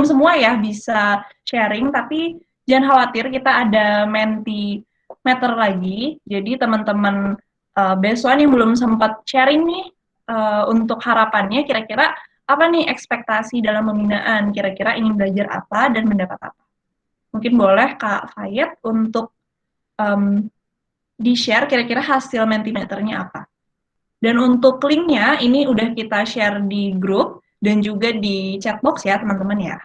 semua ya bisa sharing, tapi jangan khawatir, kita ada Mentimeter lagi. Jadi teman-teman BESWAN yang belum sempat sharing nih untuk harapannya, kira-kira apa nih ekspektasi dalam pembinaan, kira-kira ingin belajar apa dan mendapat apa. Mungkin boleh Kak Fayet untuk di-share kira-kira hasil Mentimeternya apa. Dan untuk linknya, ini udah kita share di grup dan juga di chat box ya teman-teman ya.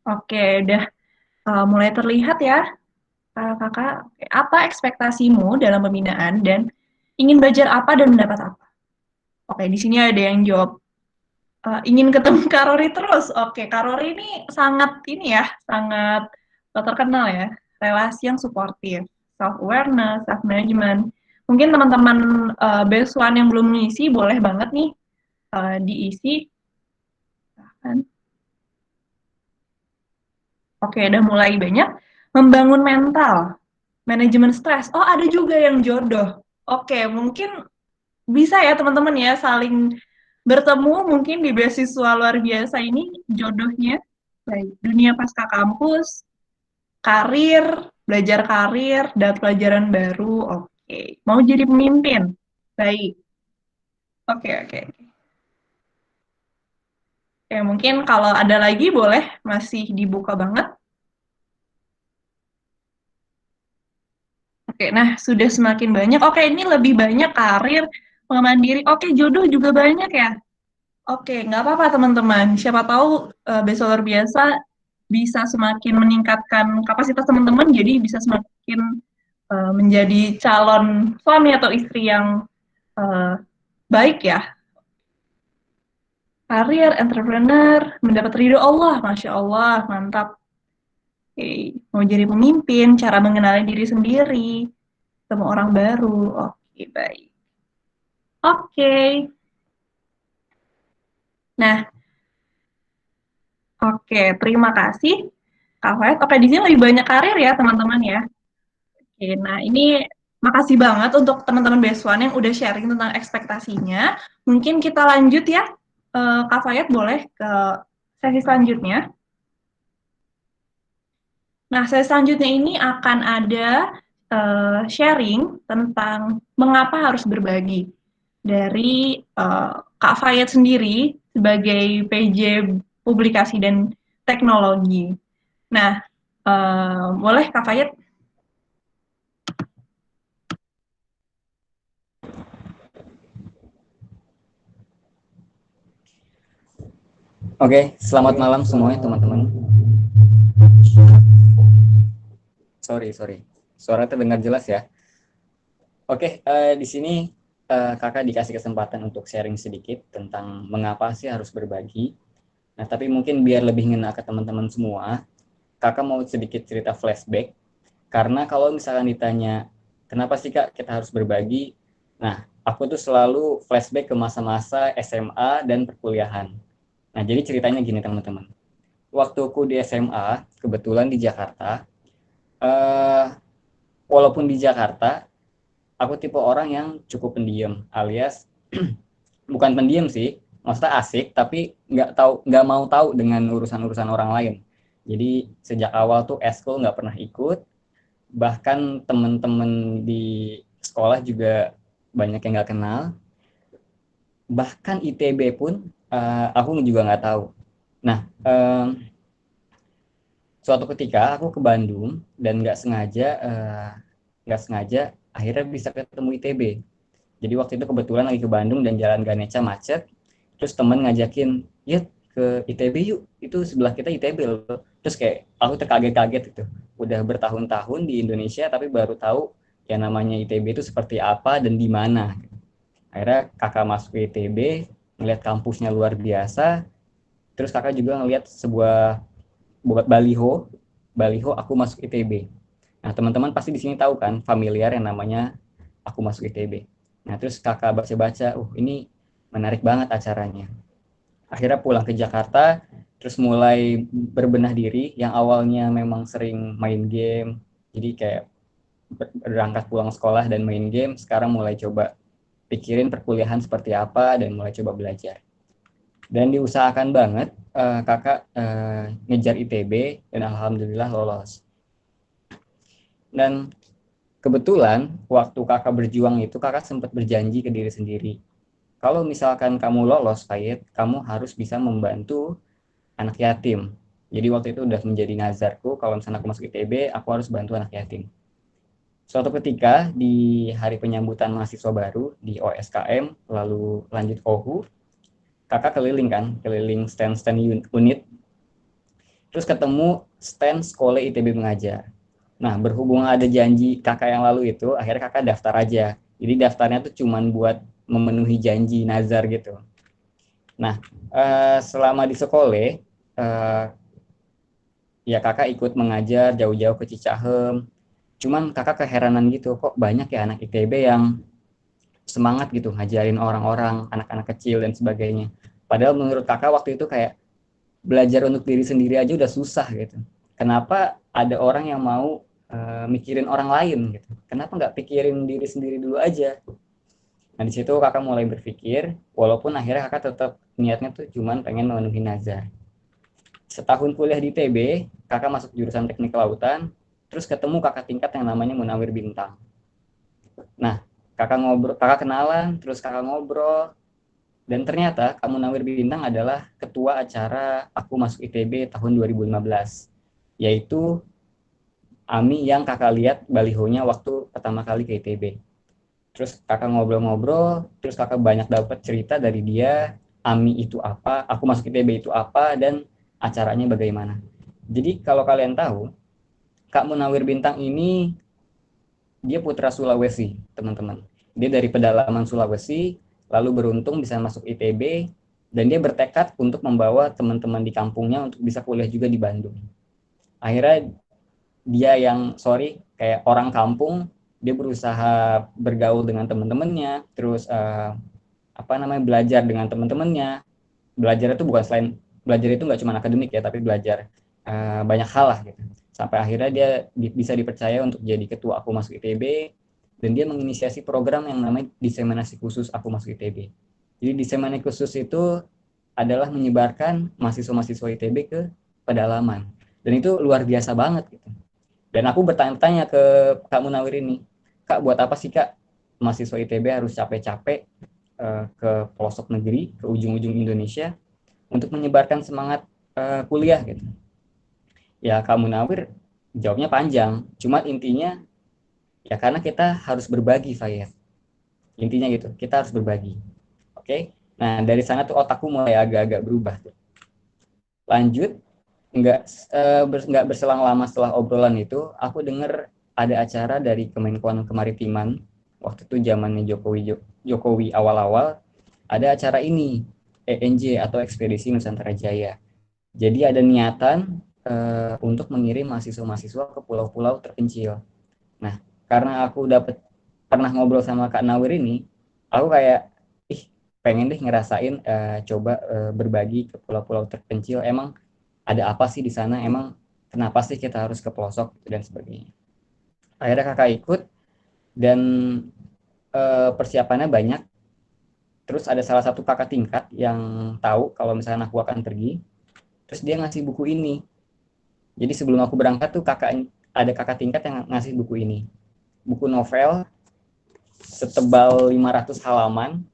Oke, udah mulai terlihat ya kakak. Apa ekspektasimu dalam pembinaan dan ingin belajar apa dan mendapat apa? Oke, di sini ada yang jawab ingin ketemu Kak Rory terus. Oke, Kak Rory ini sangat sangat terkenal ya, relasi yang suportif, self awareness, self management. Mungkin teman-teman BESWAN yang belum mengisi boleh banget nih diisi. Oke, udah mulai banyak. Membangun mental, manajemen stres. Oh, ada juga yang jodoh. Oke, mungkin bisa ya teman-teman ya saling bertemu mungkin di beasiswa luar biasa ini jodohnya. Baik, dunia pasca kampus, karir, belajar karir, dan pelajaran baru. Oke, mau jadi pemimpin. Baik. Oke. Oke, mungkin kalau ada lagi boleh masih dibuka banget. Oke, nah sudah semakin banyak. Oke, ini lebih banyak karir, pengembangan diri. Oke, jodoh juga banyak ya. Oke, nggak apa-apa teman-teman. Siapa tahu besok luar biasa bisa semakin meningkatkan kapasitas teman-teman, jadi bisa semakin menjadi calon suami atau istri yang baik ya. Karir, entrepreneur, mendapat ridho Allah, Masya Allah, mantap. Oke, mau jadi pemimpin, cara mengenali diri sendiri, ketemu orang baru. Oke, baik. Oke. Nah, oke, terima kasih Kak Faiz. Oke, di sini lebih banyak karir ya teman-teman ya. Oke, nah ini makasih banget untuk teman-teman BESWAN yang udah sharing tentang ekspektasinya. Mungkin kita lanjut ya, Kak Fayet boleh ke sesi selanjutnya. Nah, sesi selanjutnya ini akan ada sharing tentang mengapa harus berbagi dari Kak Fayet sendiri sebagai PJ Publikasi dan Teknologi. Nah, boleh Kak Fayet? Oke, selamat malam semuanya teman-teman. Sorry. Suara terdengar jelas ya. Oke, di sini kakak dikasih kesempatan untuk sharing sedikit tentang mengapa sih harus berbagi. Nah, tapi mungkin biar lebih ngena ke teman-teman semua, kakak mau sedikit cerita flashback. Karena kalau misalkan ditanya, kenapa sih kak kita harus berbagi? Nah, aku tuh selalu flashback ke masa-masa SMA dan perkuliahan. Nah, jadi ceritanya gini teman-teman. Waktu aku di SMA, kebetulan di Jakarta, walaupun di Jakarta, aku tipe orang yang cukup pendiam, alias bukan pendiam sih, maksudnya asik, tapi nggak mau tahu dengan urusan-urusan orang lain. Jadi sejak awal tuh eskul nggak pernah ikut, bahkan teman-teman di sekolah juga banyak yang nggak kenal. bahkan ITB pun aku juga nggak tahu. Nah, suatu ketika aku ke Bandung dan nggak sengaja akhirnya bisa ketemu ITB. Jadi waktu itu kebetulan lagi ke Bandung dan jalan Ganeca macet, terus temen ngajakin, ya ke ITB yuk, itu sebelah kita ITB loh. Terus kayak aku terkaget-kaget gitu, udah bertahun-tahun di Indonesia tapi baru tahu yang namanya ITB itu seperti apa dan di mana. Akhirnya kakak masuk ke ITB, ngeliat kampusnya luar biasa, terus kakak juga ngeliat sebuah buat baliho aku masuk ITB. Nah, teman-teman pasti di sini tahu kan familiar yang namanya aku masuk ITB. Nah, terus kakak baca-baca, ini menarik banget acaranya. Akhirnya pulang ke Jakarta, terus mulai berbenah diri, yang awalnya memang sering main game, jadi kayak berangkat pulang sekolah dan main game, sekarang mulai coba pikirin perkuliahan seperti apa dan mulai coba belajar. Dan diusahakan banget kakak ngejar ITB dan alhamdulillah lolos. Dan kebetulan waktu kakak berjuang itu kakak sempat berjanji ke diri sendiri, kalau misalkan kamu lolos Fayed, kamu harus bisa membantu anak yatim. Jadi waktu itu udah menjadi nazarku, kalau misalnya aku masuk ITB, aku harus bantu anak yatim. Suatu ketika di hari penyambutan mahasiswa baru di OSKM, lalu lanjut OHU, kakak keliling stand-stand unit, terus ketemu stand sekolah ITB mengajar. Nah, berhubung ada janji kakak yang lalu itu, akhirnya kakak daftar aja. Jadi daftarnya tuh cuman buat memenuhi janji nazar gitu. Nah, selama di sekolah, ya kakak ikut mengajar jauh-jauh ke Cicahem. Cuman kakak keheranan gitu, kok banyak ya anak ITB yang semangat gitu ngajarin orang-orang, anak-anak kecil dan sebagainya. Padahal menurut kakak waktu itu kayak belajar untuk diri sendiri aja udah susah gitu. Kenapa ada orang yang mau mikirin orang lain gitu? Kenapa nggak pikirin diri sendiri dulu aja? Nah, di situ kakak mulai berpikir, walaupun akhirnya kakak tetap niatnya tuh cuman pengen memenuhi nazar. Setahun kuliah di ITB, kakak masuk jurusan teknik kelautan, terus ketemu kakak tingkat yang namanya Munawir Bintang. Nah, kakak kenalan, terus kakak ngobrol, dan ternyata Kak Munawir Bintang adalah ketua acara Aku Masuk ITB tahun 2015, yaitu AMI yang kakak lihat balihonya waktu pertama kali ke ITB. Terus kakak ngobrol-ngobrol, terus kakak banyak dapat cerita dari dia, AMI itu apa, Aku Masuk ITB itu apa, dan acaranya bagaimana. Jadi kalau kalian tahu, Kak Munawir Bintang ini, dia putra Sulawesi, teman-teman. Dia dari pedalaman Sulawesi, lalu beruntung bisa masuk ITB, dan dia bertekad untuk membawa teman-teman di kampungnya untuk bisa kuliah juga di Bandung. Akhirnya dia yang, kayak orang kampung, dia berusaha bergaul dengan teman-temannya, terus belajar dengan teman-temannya. Belajar itu bukan selain belajar itu nggak cuma akademik ya, tapi belajar banyak hal lah gitu. Sampai akhirnya dia bisa dipercaya untuk jadi ketua Aku Masuk ITB, dan dia menginisiasi program yang namanya diseminasi khusus Aku Masuk ITB. Jadi diseminasi khusus itu adalah menyebarkan mahasiswa-mahasiswa ITB ke pedalaman, dan itu luar biasa banget gitu. Dan aku bertanya-tanya ke Kak Munawir ini, Kak, buat apa sih Kak mahasiswa ITB harus capek-capek ke pelosok negeri, ke ujung-ujung Indonesia untuk menyebarkan semangat kuliah gitu? Ya Kak Munawir jawabnya panjang, cuma intinya ya karena kita harus berbagi, Fayed. Intinya gitu, kita harus berbagi. Oke? Nah, dari sana tuh otakku mulai agak-agak berubah tuh. Lanjut, nggak berselang lama setelah obrolan itu, aku dengar ada acara dari Kemenkuan Kemaritiman, waktu itu zamannya Jokowi awal-awal, ada acara ini, ENJ atau Ekspedisi Nusantara Jaya. Jadi ada niatan untuk mengirim mahasiswa-mahasiswa ke pulau-pulau terpencil. Nah, karena aku pernah ngobrol sama Kak Nawir ini, aku kayak, pengen deh ngerasain coba berbagi ke pulau-pulau terpencil. Emang ada apa sih di sana? Emang kenapa sih kita harus ke pelosok dan sebagainya? Akhirnya kakak ikut, dan persiapannya banyak. Terus ada salah satu kakak tingkat yang tahu kalau misalnya aku akan pergi, terus dia ngasih buku ini. Jadi sebelum aku berangkat tuh ada kakak tingkat yang ngasih buku ini. Buku novel setebal 500 halaman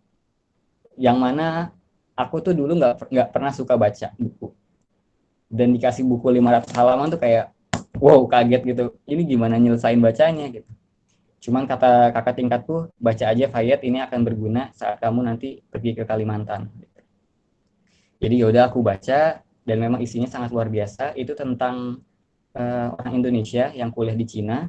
yang mana aku tuh dulu nggak pernah suka baca buku, dan dikasih buku 500 halaman tuh kayak wow, kaget gitu, ini gimana nyelesain bacanya gitu. Cuman kata kakak tingkatku, baca aja Fayet, ini akan berguna saat kamu nanti pergi ke Kalimantan. Jadi yaudah aku baca, dan memang isinya sangat luar biasa. Itu tentang orang Indonesia yang kuliah di Cina.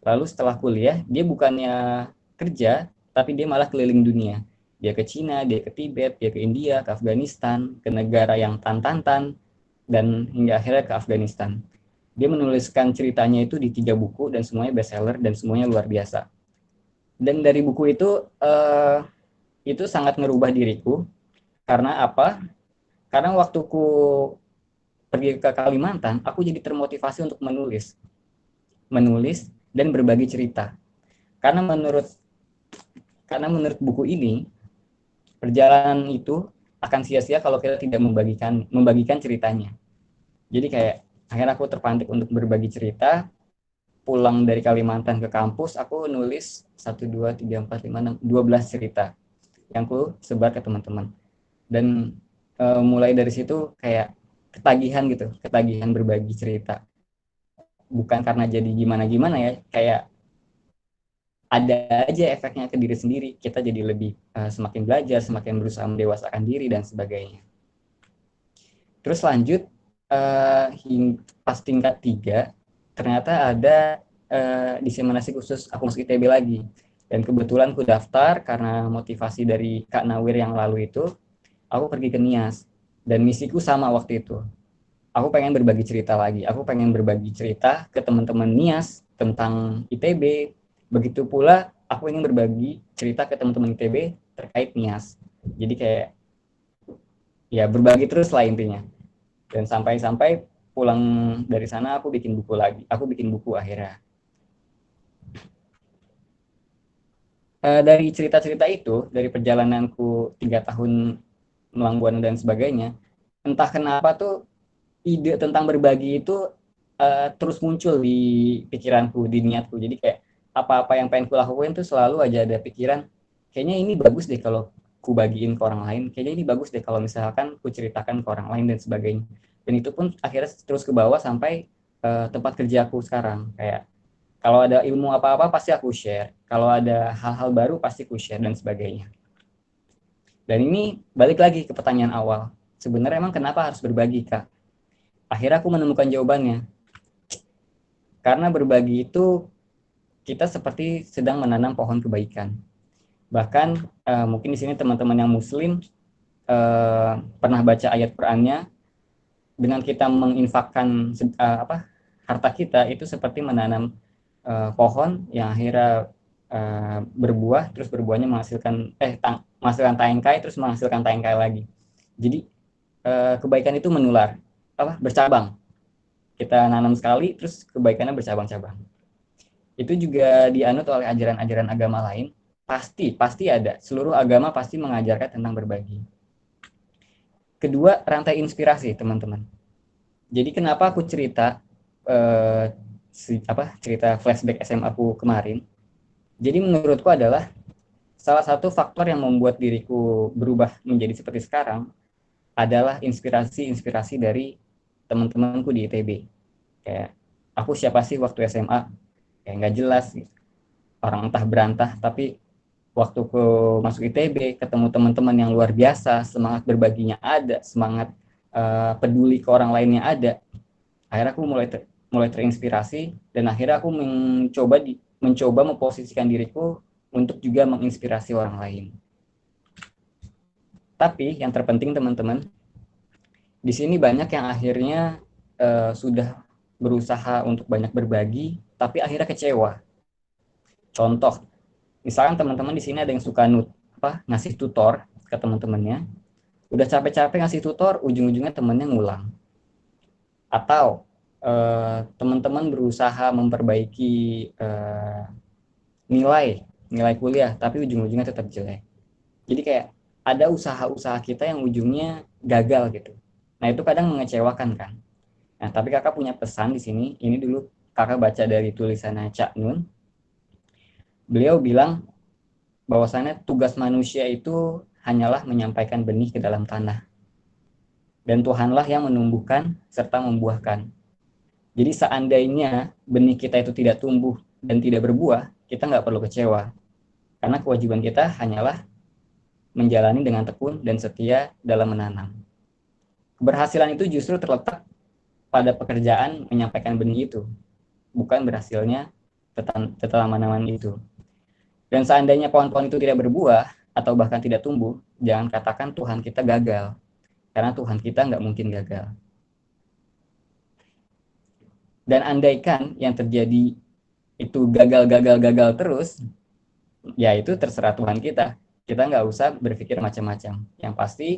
Lalu setelah kuliah, dia bukannya kerja, tapi dia malah keliling dunia. Dia ke Cina, dia ke Tibet, dia ke India, ke Afghanistan, ke negara yang tan-tan-tan, dan hingga akhirnya ke Afghanistan. Dia menuliskan ceritanya itu di 3 buku, dan semuanya bestseller, dan semuanya luar biasa. Dan dari buku itu sangat merubah diriku. Karena apa? Karena waktuku pergi ke Kalimantan, aku jadi termotivasi untuk menulis dan berbagi cerita. Karena menurut buku ini, perjalanan itu akan sia-sia kalau kita tidak membagikan ceritanya. Jadi kayak akhirnya aku terpantik untuk berbagi cerita. Pulang dari Kalimantan ke kampus, aku nulis 1, 2, 3, 4, 5, 6, 12 cerita yang aku sebar ke teman-teman. Dan mulai dari situ kayak ketagihan berbagi cerita. Bukan karena jadi gimana-gimana ya, kayak ada aja efeknya ke diri sendiri. Kita jadi lebih semakin belajar, semakin berusaha mendewasakan diri dan sebagainya. Terus lanjut pas tingkat 3, ternyata ada diseminasi khusus aku masuk ITB lagi. Dan kebetulan aku daftar karena motivasi dari Kak Nawir yang lalu itu, aku pergi ke Nias. Dan misiku sama waktu itu. Aku pengen berbagi cerita lagi. Aku pengen berbagi cerita ke teman-teman Nias tentang ITB. Begitu pula aku ingin berbagi cerita ke teman-teman ITB terkait Nias. Jadi kayak ya berbagi terus lah intinya. Dan sampai pulang dari sana aku bikin buku lagi. Aku bikin buku akhirnya. Dari cerita-cerita itu, dari perjalananku 3 tahun melang buana dan sebagainya, entah kenapa tuh ide tentang berbagi itu terus muncul di pikiranku, di niatku. Jadi kayak apa-apa yang pengen ku lakuin tuh selalu aja ada pikiran, kayaknya ini bagus deh kalau ku bagiin ke orang lain, kayaknya ini bagus deh kalau misalkan ku ceritakan ke orang lain dan sebagainya. Dan itu pun akhirnya terus ke bawah sampai tempat kerjaku sekarang. Kayak kalau ada ilmu apa-apa pasti aku share, kalau ada hal-hal baru pasti aku share dan sebagainya. Dan ini balik lagi ke pertanyaan awal, sebenarnya emang kenapa harus berbagi, Kak? Akhirnya aku menemukan jawabannya. Karena berbagi itu kita seperti sedang menanam pohon kebaikan. Bahkan mungkin di sini teman-teman yang muslim pernah baca ayat Qur'annya, dengan kita menginfakkan harta kita itu seperti menanam pohon yang akhirnya berbuah, terus berbuahnya menghasilkan tangkai, terus menghasilkan tangkai lagi. Jadi kebaikan itu menular, bercabang. Kita nanam sekali, terus kebaikannya bercabang-cabang. Itu juga dianut oleh ajaran-ajaran agama lain. Pasti ada. Seluruh agama pasti mengajarkan tentang berbagi. Kedua, rantai inspirasi, teman-teman. Jadi kenapa aku cerita cerita flashback SMA aku kemarin? Jadi menurutku adalah salah satu faktor yang membuat diriku berubah menjadi seperti sekarang adalah inspirasi dari teman-temanku di ITB. Kayak aku siapa sih waktu SMA? Kayak nggak jelas gitu. Orang entah berantah, tapi waktu aku masuk ITB ketemu teman-teman yang luar biasa, semangat berbaginya ada, semangat peduli ke orang lainnya ada. Akhirnya aku mulai terinspirasi, dan akhirnya aku mencoba memposisikan diriku untuk juga menginspirasi orang lain. Tapi yang terpenting teman-teman, di sini banyak yang akhirnya sudah berusaha untuk banyak berbagi, tapi akhirnya kecewa. Contoh, misalkan teman-teman di sini ada yang suka ngasih tutor ke teman-temannya, udah capek-capek ngasih tutor, ujung-ujungnya temannya ngulang. Atau teman-teman berusaha memperbaiki nilai kuliah, tapi ujung-ujungnya tetap jelek. Jadi kayak ada usaha-usaha kita yang ujungnya gagal gitu. Nah itu kadang mengecewakan kan. Nah tapi kakak punya pesan di sini. Ini dulu kakak baca dari tulisannya Cak Nun. Beliau bilang bahwasannya tugas manusia itu hanyalah menyampaikan benih ke dalam tanah. Dan Tuhanlah yang menumbuhkan serta membuahkan. Jadi seandainya benih kita itu tidak tumbuh dan tidak berbuah, kita nggak perlu kecewa. Karena kewajiban kita hanyalah menjalani dengan tekun dan setia dalam menanam. Keberhasilan itu justru terletak pada pekerjaan menyampaikan benih itu, bukan berhasilnya tanaman itu. Dan seandainya pohon-pohon itu tidak berbuah atau bahkan tidak tumbuh, jangan katakan Tuhan kita gagal, karena Tuhan kita nggak mungkin gagal. Dan andaikan yang terjadi itu gagal terus, ya itu terserah Tuhan kita. Kita nggak usah berpikir macam-macam. Yang pasti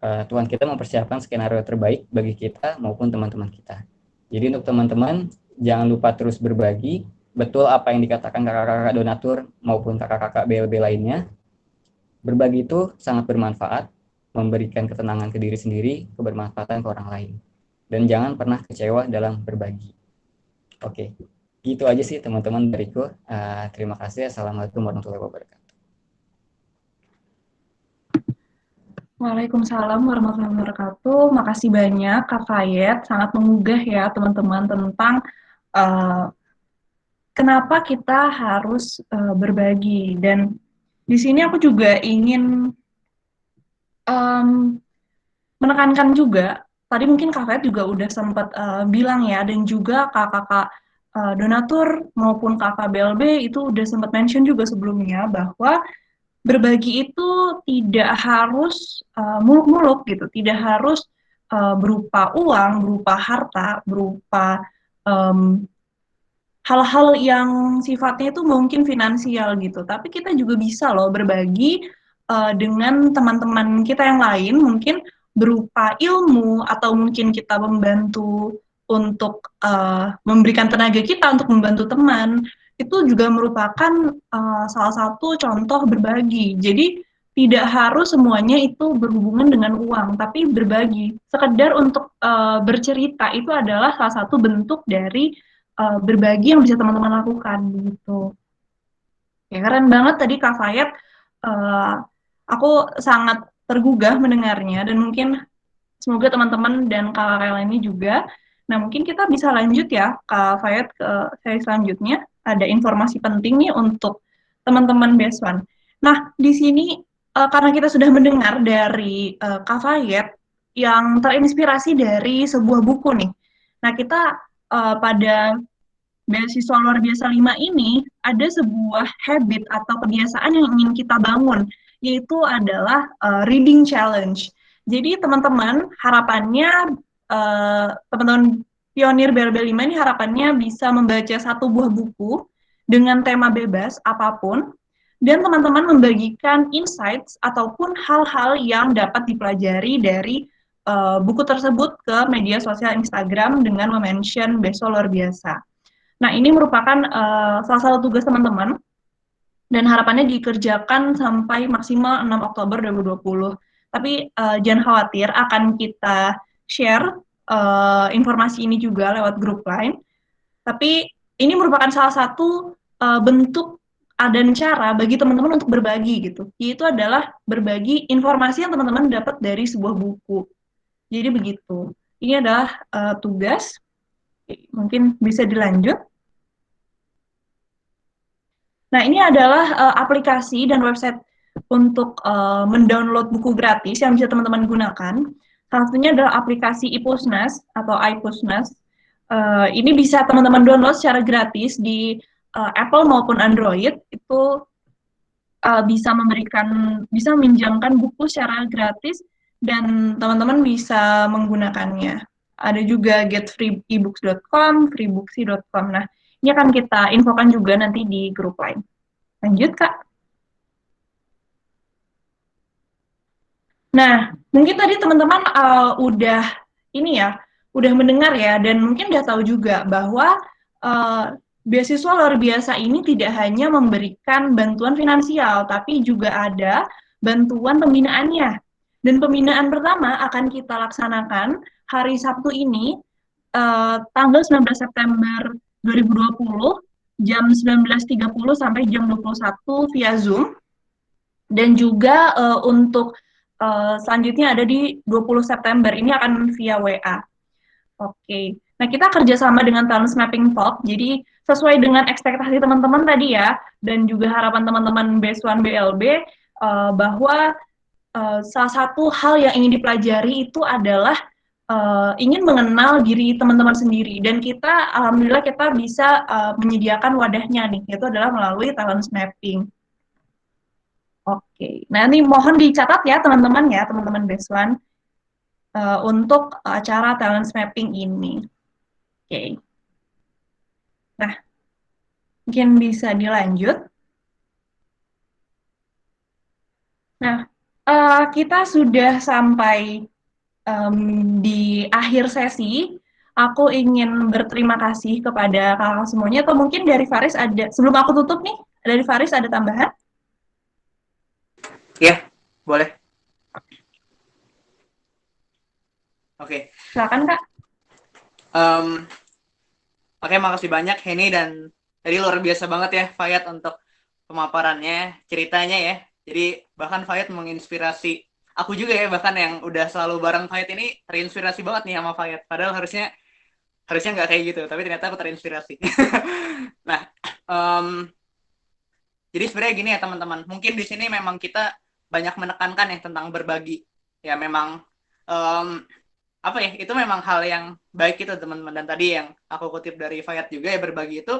Tuhan kita mempersiapkan skenario terbaik bagi kita maupun teman-teman kita. Jadi untuk teman-teman, jangan lupa terus berbagi. Betul apa yang dikatakan kakak-kakak donatur maupun kakak-kakak BLB lainnya. Berbagi itu sangat bermanfaat, memberikan ketenangan ke diri sendiri, kebermanfaatan ke orang lain. Dan jangan pernah kecewa dalam berbagi. Oke, gitu aja sih teman-teman dariku. Terima kasih. Assalamualaikum warahmatullahi wabarakatuh. Waalaikumsalam warahmatullahi wabarakatuh. Makasih banyak Kak Fayet, sangat menggugah ya teman-teman tentang kenapa kita harus berbagi. Dan di sini aku juga ingin menekankan juga, tadi mungkin Kak Fayet juga udah sempat bilang ya, dan juga kakak-kakak donatur maupun kakak BLB itu udah sempat mention juga sebelumnya bahwa berbagi itu tidak harus muluk-muluk gitu, tidak harus berupa uang, berupa harta, berupa hal-hal yang sifatnya itu mungkin finansial gitu. Tapi kita juga bisa loh berbagi dengan teman-teman kita yang lain, mungkin berupa ilmu atau mungkin kita membantu untuk memberikan tenaga kita untuk membantu teman. Itu juga merupakan salah satu contoh berbagi. Jadi tidak harus semuanya itu berhubungan dengan uang, tapi berbagi. Sekedar untuk bercerita itu adalah salah satu bentuk dari berbagi yang bisa teman-teman lakukan gitu. Ya, keren banget tadi Kak Fayet. Aku sangat tergugah mendengarnya dan mungkin semoga teman-teman dan kakak lainnya juga. Nah, mungkin kita bisa lanjut ya Kak Fayet ke sesi selanjutnya. Ada informasi penting nih untuk teman-teman BESWAN. Nah, di sini karena kita sudah mendengar dari Kak Fayet yang terinspirasi dari sebuah buku nih. Nah, kita pada beasiswa luar biasa 5 ini ada sebuah habit atau kebiasaan yang ingin kita bangun, yaitu adalah reading challenge. Jadi teman-teman harapannya teman-teman Pionir BLB 5 ini harapannya bisa membaca satu buah buku dengan tema bebas apapun, dan teman-teman membagikan insights ataupun hal-hal yang dapat dipelajari dari buku tersebut ke media sosial Instagram dengan mention BESWA luar biasa. Nah, ini merupakan salah satu tugas teman-teman, dan harapannya dikerjakan sampai maksimal 6 Oktober 2020. Tapi jangan khawatir, akan kita share informasi ini juga lewat grup lain. Tapi ini merupakan salah satu bentuk dan cara bagi teman-teman untuk berbagi gitu. Yaitu adalah berbagi informasi yang teman-teman dapat dari sebuah buku. Jadi begitu. Ini adalah tugas. Mungkin bisa dilanjut. Nah, ini adalah aplikasi dan website untuk mendownload buku gratis yang bisa teman-teman gunakan. Salah satunya adalah aplikasi iPusnas atau iPusnas. Ini bisa teman-teman download secara gratis di Apple maupun Android. Itu bisa meminjamkan buku secara gratis dan teman-teman bisa menggunakannya. Ada juga getfreeebooks.com, freebooksy.com. Nah, ini akan kita infokan juga nanti di grup lain. Lanjut, Kak. Nah, mungkin tadi teman-teman udah mendengar ya, dan mungkin udah tahu juga bahwa beasiswa luar biasa ini tidak hanya memberikan bantuan finansial, tapi juga ada bantuan pembinaannya. Dan pembinaan pertama akan kita laksanakan hari Sabtu ini, tanggal 19 September 2020, jam 19.30 sampai jam 21 via Zoom. Dan juga untuk selanjutnya ada di 20 September, ini akan via WA. Oke, nah kita kerjasama dengan Talent Mapping Talk, jadi sesuai dengan ekspektasi teman-teman tadi ya, dan juga harapan teman-teman BES1 BLB, bahwa salah satu hal yang ingin dipelajari itu adalah ingin mengenal diri teman-teman sendiri, dan kita alhamdulillah kita bisa menyediakan wadahnya nih, yaitu adalah melalui Talent Mapping. Oke, nah ini mohon dicatat ya teman-teman BES1 untuk acara Talent Mapping ini. Oke. Nah, mungkin bisa dilanjut. Nah, kita sudah sampai di akhir sesi. Aku ingin berterima kasih kepada kakak semuanya, atau mungkin dari Faris ada, sebelum aku tutup nih, dari Faris ada tambahan? Ya, boleh. Oke. Silakan Kak. Oke, makasih banyak Henny, dan tadi luar biasa banget ya Fayat untuk pemaparannya, ceritanya ya. Jadi bahkan Fayat menginspirasi aku juga ya, bahkan yang udah selalu bareng Fayat ini terinspirasi banget nih sama Fayat. Padahal harusnya nggak kayak gitu, tapi ternyata aku terinspirasi. Nah, jadi sebenarnya gini ya teman-teman, mungkin di sini memang kita banyak menekankan ya tentang berbagi. Ya memang apa ya, itu memang hal yang baik itu teman-teman. Dan tadi yang aku kutip dari Fayat juga ya, berbagi itu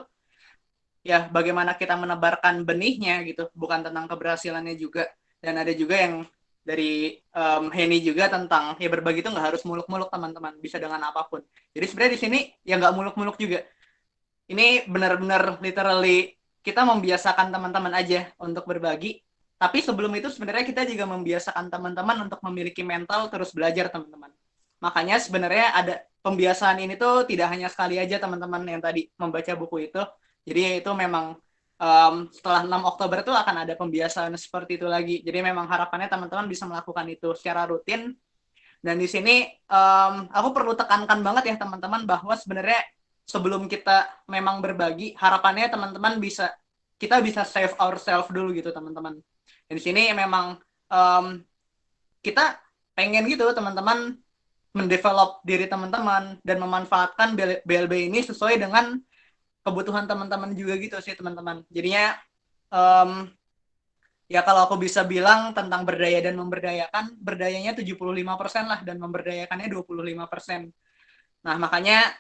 ya bagaimana kita menebarkan benihnya gitu, bukan tentang keberhasilannya juga. Dan ada juga yang dari Henny juga tentang ya berbagi itu nggak harus muluk-muluk teman-teman, bisa dengan apapun. Jadi sebenarnya di sini ya nggak muluk-muluk juga. Ini benar-benar literally kita membiasakan teman-teman aja untuk berbagi. Tapi sebelum itu sebenarnya kita juga membiasakan teman-teman untuk memiliki mental terus belajar teman-teman. Makanya sebenarnya ada pembiasaan ini tuh tidak hanya sekali aja teman-teman yang tadi membaca buku itu. Jadi itu memang setelah 6 Oktober itu akan ada pembiasaan seperti itu lagi. Jadi memang harapannya teman-teman bisa melakukan itu secara rutin. Dan di sini aku perlu tekankan banget ya teman-teman, bahwa sebenarnya sebelum kita memang berbagi, harapannya teman-teman kita bisa save ourselves dulu gitu teman-teman. Dan di sini memang kita pengen gitu teman-teman mendevelop diri teman-teman dan memanfaatkan BLB ini sesuai dengan kebutuhan teman-teman juga gitu sih teman-teman. Jadinya ya kalau aku bisa bilang tentang berdaya dan memberdayakan, berdayanya 75% lah dan memberdayakannya 25%. Nah makanya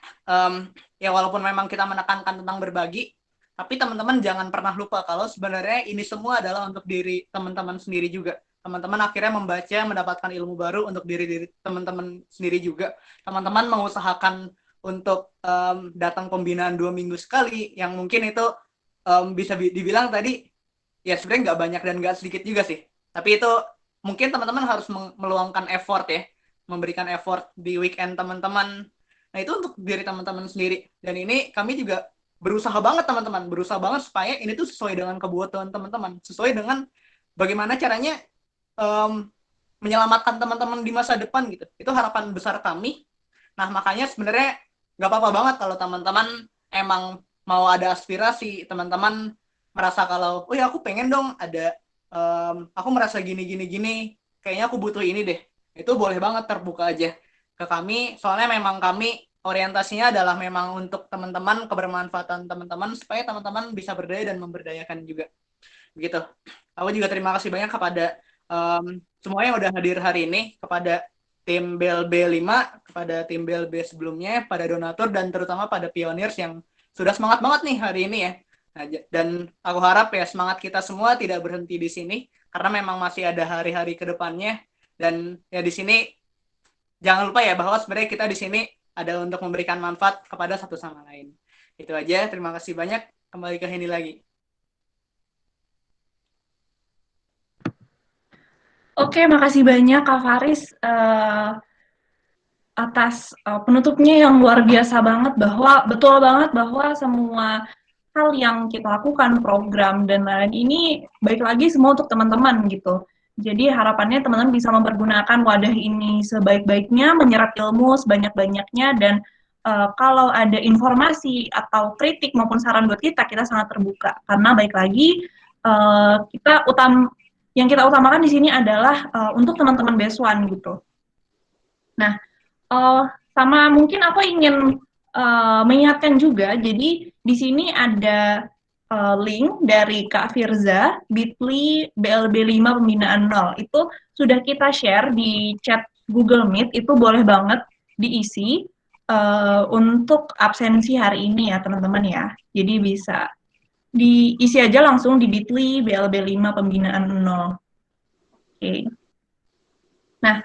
ya walaupun memang kita menekankan tentang berbagi, tapi teman-teman jangan pernah lupa kalau sebenarnya ini semua adalah untuk diri teman-teman sendiri juga. Teman-teman akhirnya membaca, mendapatkan ilmu baru untuk diri teman-teman sendiri juga. Teman-teman mengusahakan untuk datang pembinaan 2 minggu sekali, yang mungkin itu bisa dibilang tadi ya sebenarnya nggak banyak dan nggak sedikit juga sih. Tapi itu mungkin teman-teman harus meluangkan effort ya, memberikan effort di weekend teman-teman. Nah itu untuk diri teman-teman sendiri. Dan ini kami juga berusaha banget teman-teman, berusaha banget supaya ini tuh sesuai dengan kebutuhan teman-teman, sesuai dengan bagaimana caranya menyelamatkan teman-teman di masa depan gitu. Itu harapan besar kami. Nah makanya sebenarnya nggak apa-apa banget kalau teman-teman emang mau ada aspirasi, teman-teman merasa kalau oh ya aku pengen dong ada aku merasa gini, kayaknya aku butuh ini deh. Itu boleh banget terbuka aja ke kami, soalnya memang kami orientasinya adalah memang untuk teman-teman, kebermanfaatan teman-teman, supaya teman-teman bisa berdaya dan memberdayakan juga. Begitu. Aku juga terima kasih banyak kepada semua yang udah hadir hari ini, kepada tim BLB 5, kepada tim BLB sebelumnya, pada donatur, dan terutama pada pioneers yang sudah semangat banget nih hari ini ya. Nah, dan aku harap ya semangat kita semua tidak berhenti di sini, karena memang masih ada hari-hari ke depannya. Dan ya di sini jangan lupa ya bahwa sebenarnya kita di sini ada untuk memberikan manfaat kepada satu sama lain. Itu aja, terima kasih banyak. Kembali ke Henny lagi. Oke, makasih banyak Kak Faris atas penutupnya yang luar biasa banget, bahwa betul banget bahwa semua hal yang kita lakukan, program dan lain-lain ini baik lagi semua untuk teman-teman gitu. Jadi harapannya teman-teman bisa mempergunakan wadah ini sebaik-baiknya, menyerap ilmu sebanyak-banyaknya, dan kalau ada informasi atau kritik maupun saran buat kita sangat terbuka. Karena baik lagi kita yang kita utamakan di sini adalah untuk teman-teman Beswan gitu. Nah, sama mungkin aku ingin mengingatkan juga, jadi di sini ada link dari Kak Firza, bit.ly BLB 5 pembinaan 0. Itu sudah kita share di chat Google Meet, itu boleh banget diisi untuk absensi hari ini ya teman-teman ya. Jadi bisa diisi aja langsung di bit.ly BLB 5 pembinaan 0. Oke. Nah,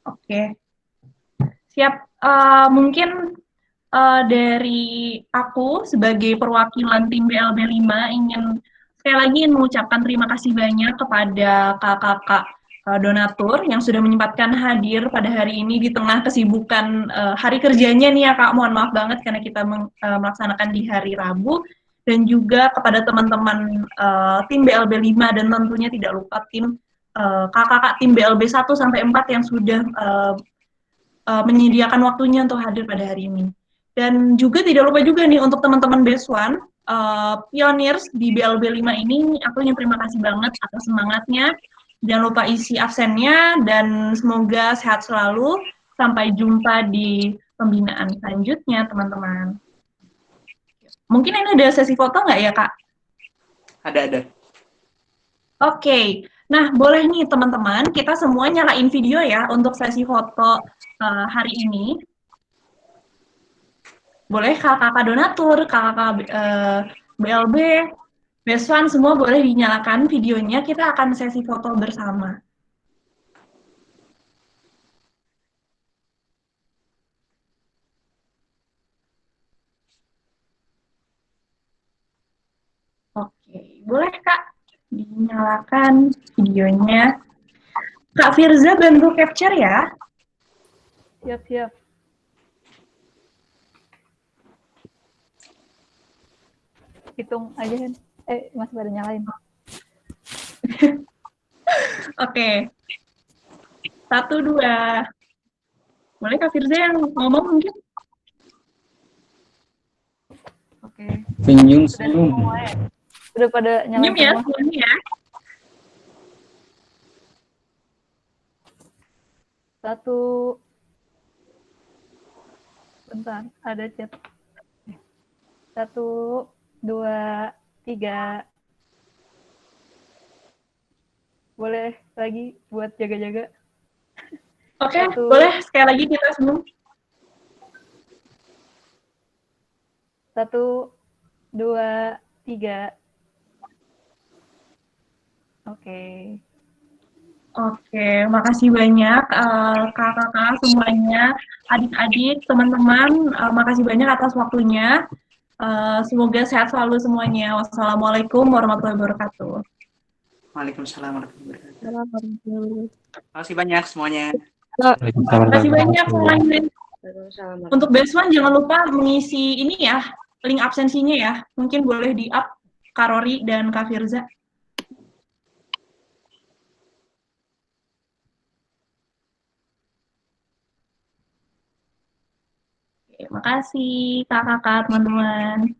oke. Siap. Mungkin dari aku sebagai perwakilan tim BLB 5 ingin sekali lagi mengucapkan terima kasih banyak kepada kakak-kakak donatur yang sudah menyempatkan hadir pada hari ini di tengah kesibukan hari kerjanya nih ya Kak. Mohon maaf banget karena kita melaksanakan di hari Rabu, dan juga kepada teman-teman tim BLB 5 dan tentunya tidak lupa tim kakak-kakak tim BLB 1 sampai 4 yang sudah menyediakan waktunya untuk hadir pada hari ini. Dan juga tidak lupa juga nih untuk teman-teman Beswan, pioneers di BLB 5 ini, aku ingin terima kasih banget atas semangatnya. Jangan lupa isi absennya, dan semoga sehat selalu. Sampai jumpa di pembinaan selanjutnya, teman-teman. Mungkin ini ada sesi foto nggak ya, Kak? Ada. Oke. Nah, boleh nih teman-teman, kita semua nyalain video ya untuk sesi foto hari ini. Boleh kakak-kakak donatur, kakak-kakak BLB, Beswan, semua boleh dinyalakan videonya, kita akan sesi foto bersama. Oke, boleh Kak dinyalakan videonya. Kak Firza bantu capture ya. Siap. Hitung aja kan. Masih pada nyalain. Oke. 1, 2. Boleh Kak Firza yang ngomong mungkin? Oke. Senyum. Udah pada nyalain ya, semua. senyum ya. 1. Bentar, ada chat. 1, 2, 3. Boleh lagi buat jaga-jaga. Oke, boleh sekali lagi kita semua. 1, 2, 3. Oke. Oke, makasih banyak kakak-kakak semuanya, adik-adik, teman-teman, makasih banyak atas waktunya. Semoga sehat selalu semuanya. Wassalamualaikum warahmatullahi wabarakatuh. Waalaikumsalam warahmatullahi wabarakatuh. Terima kasih banyak semuanya. Terima kasih banyak semuanya. Untuk Beswan jangan lupa mengisi ini ya, link absensinya ya. Mungkin boleh di-up Kak Rory dan Kak Firza. Terima kasih kakak-kakak, teman-teman.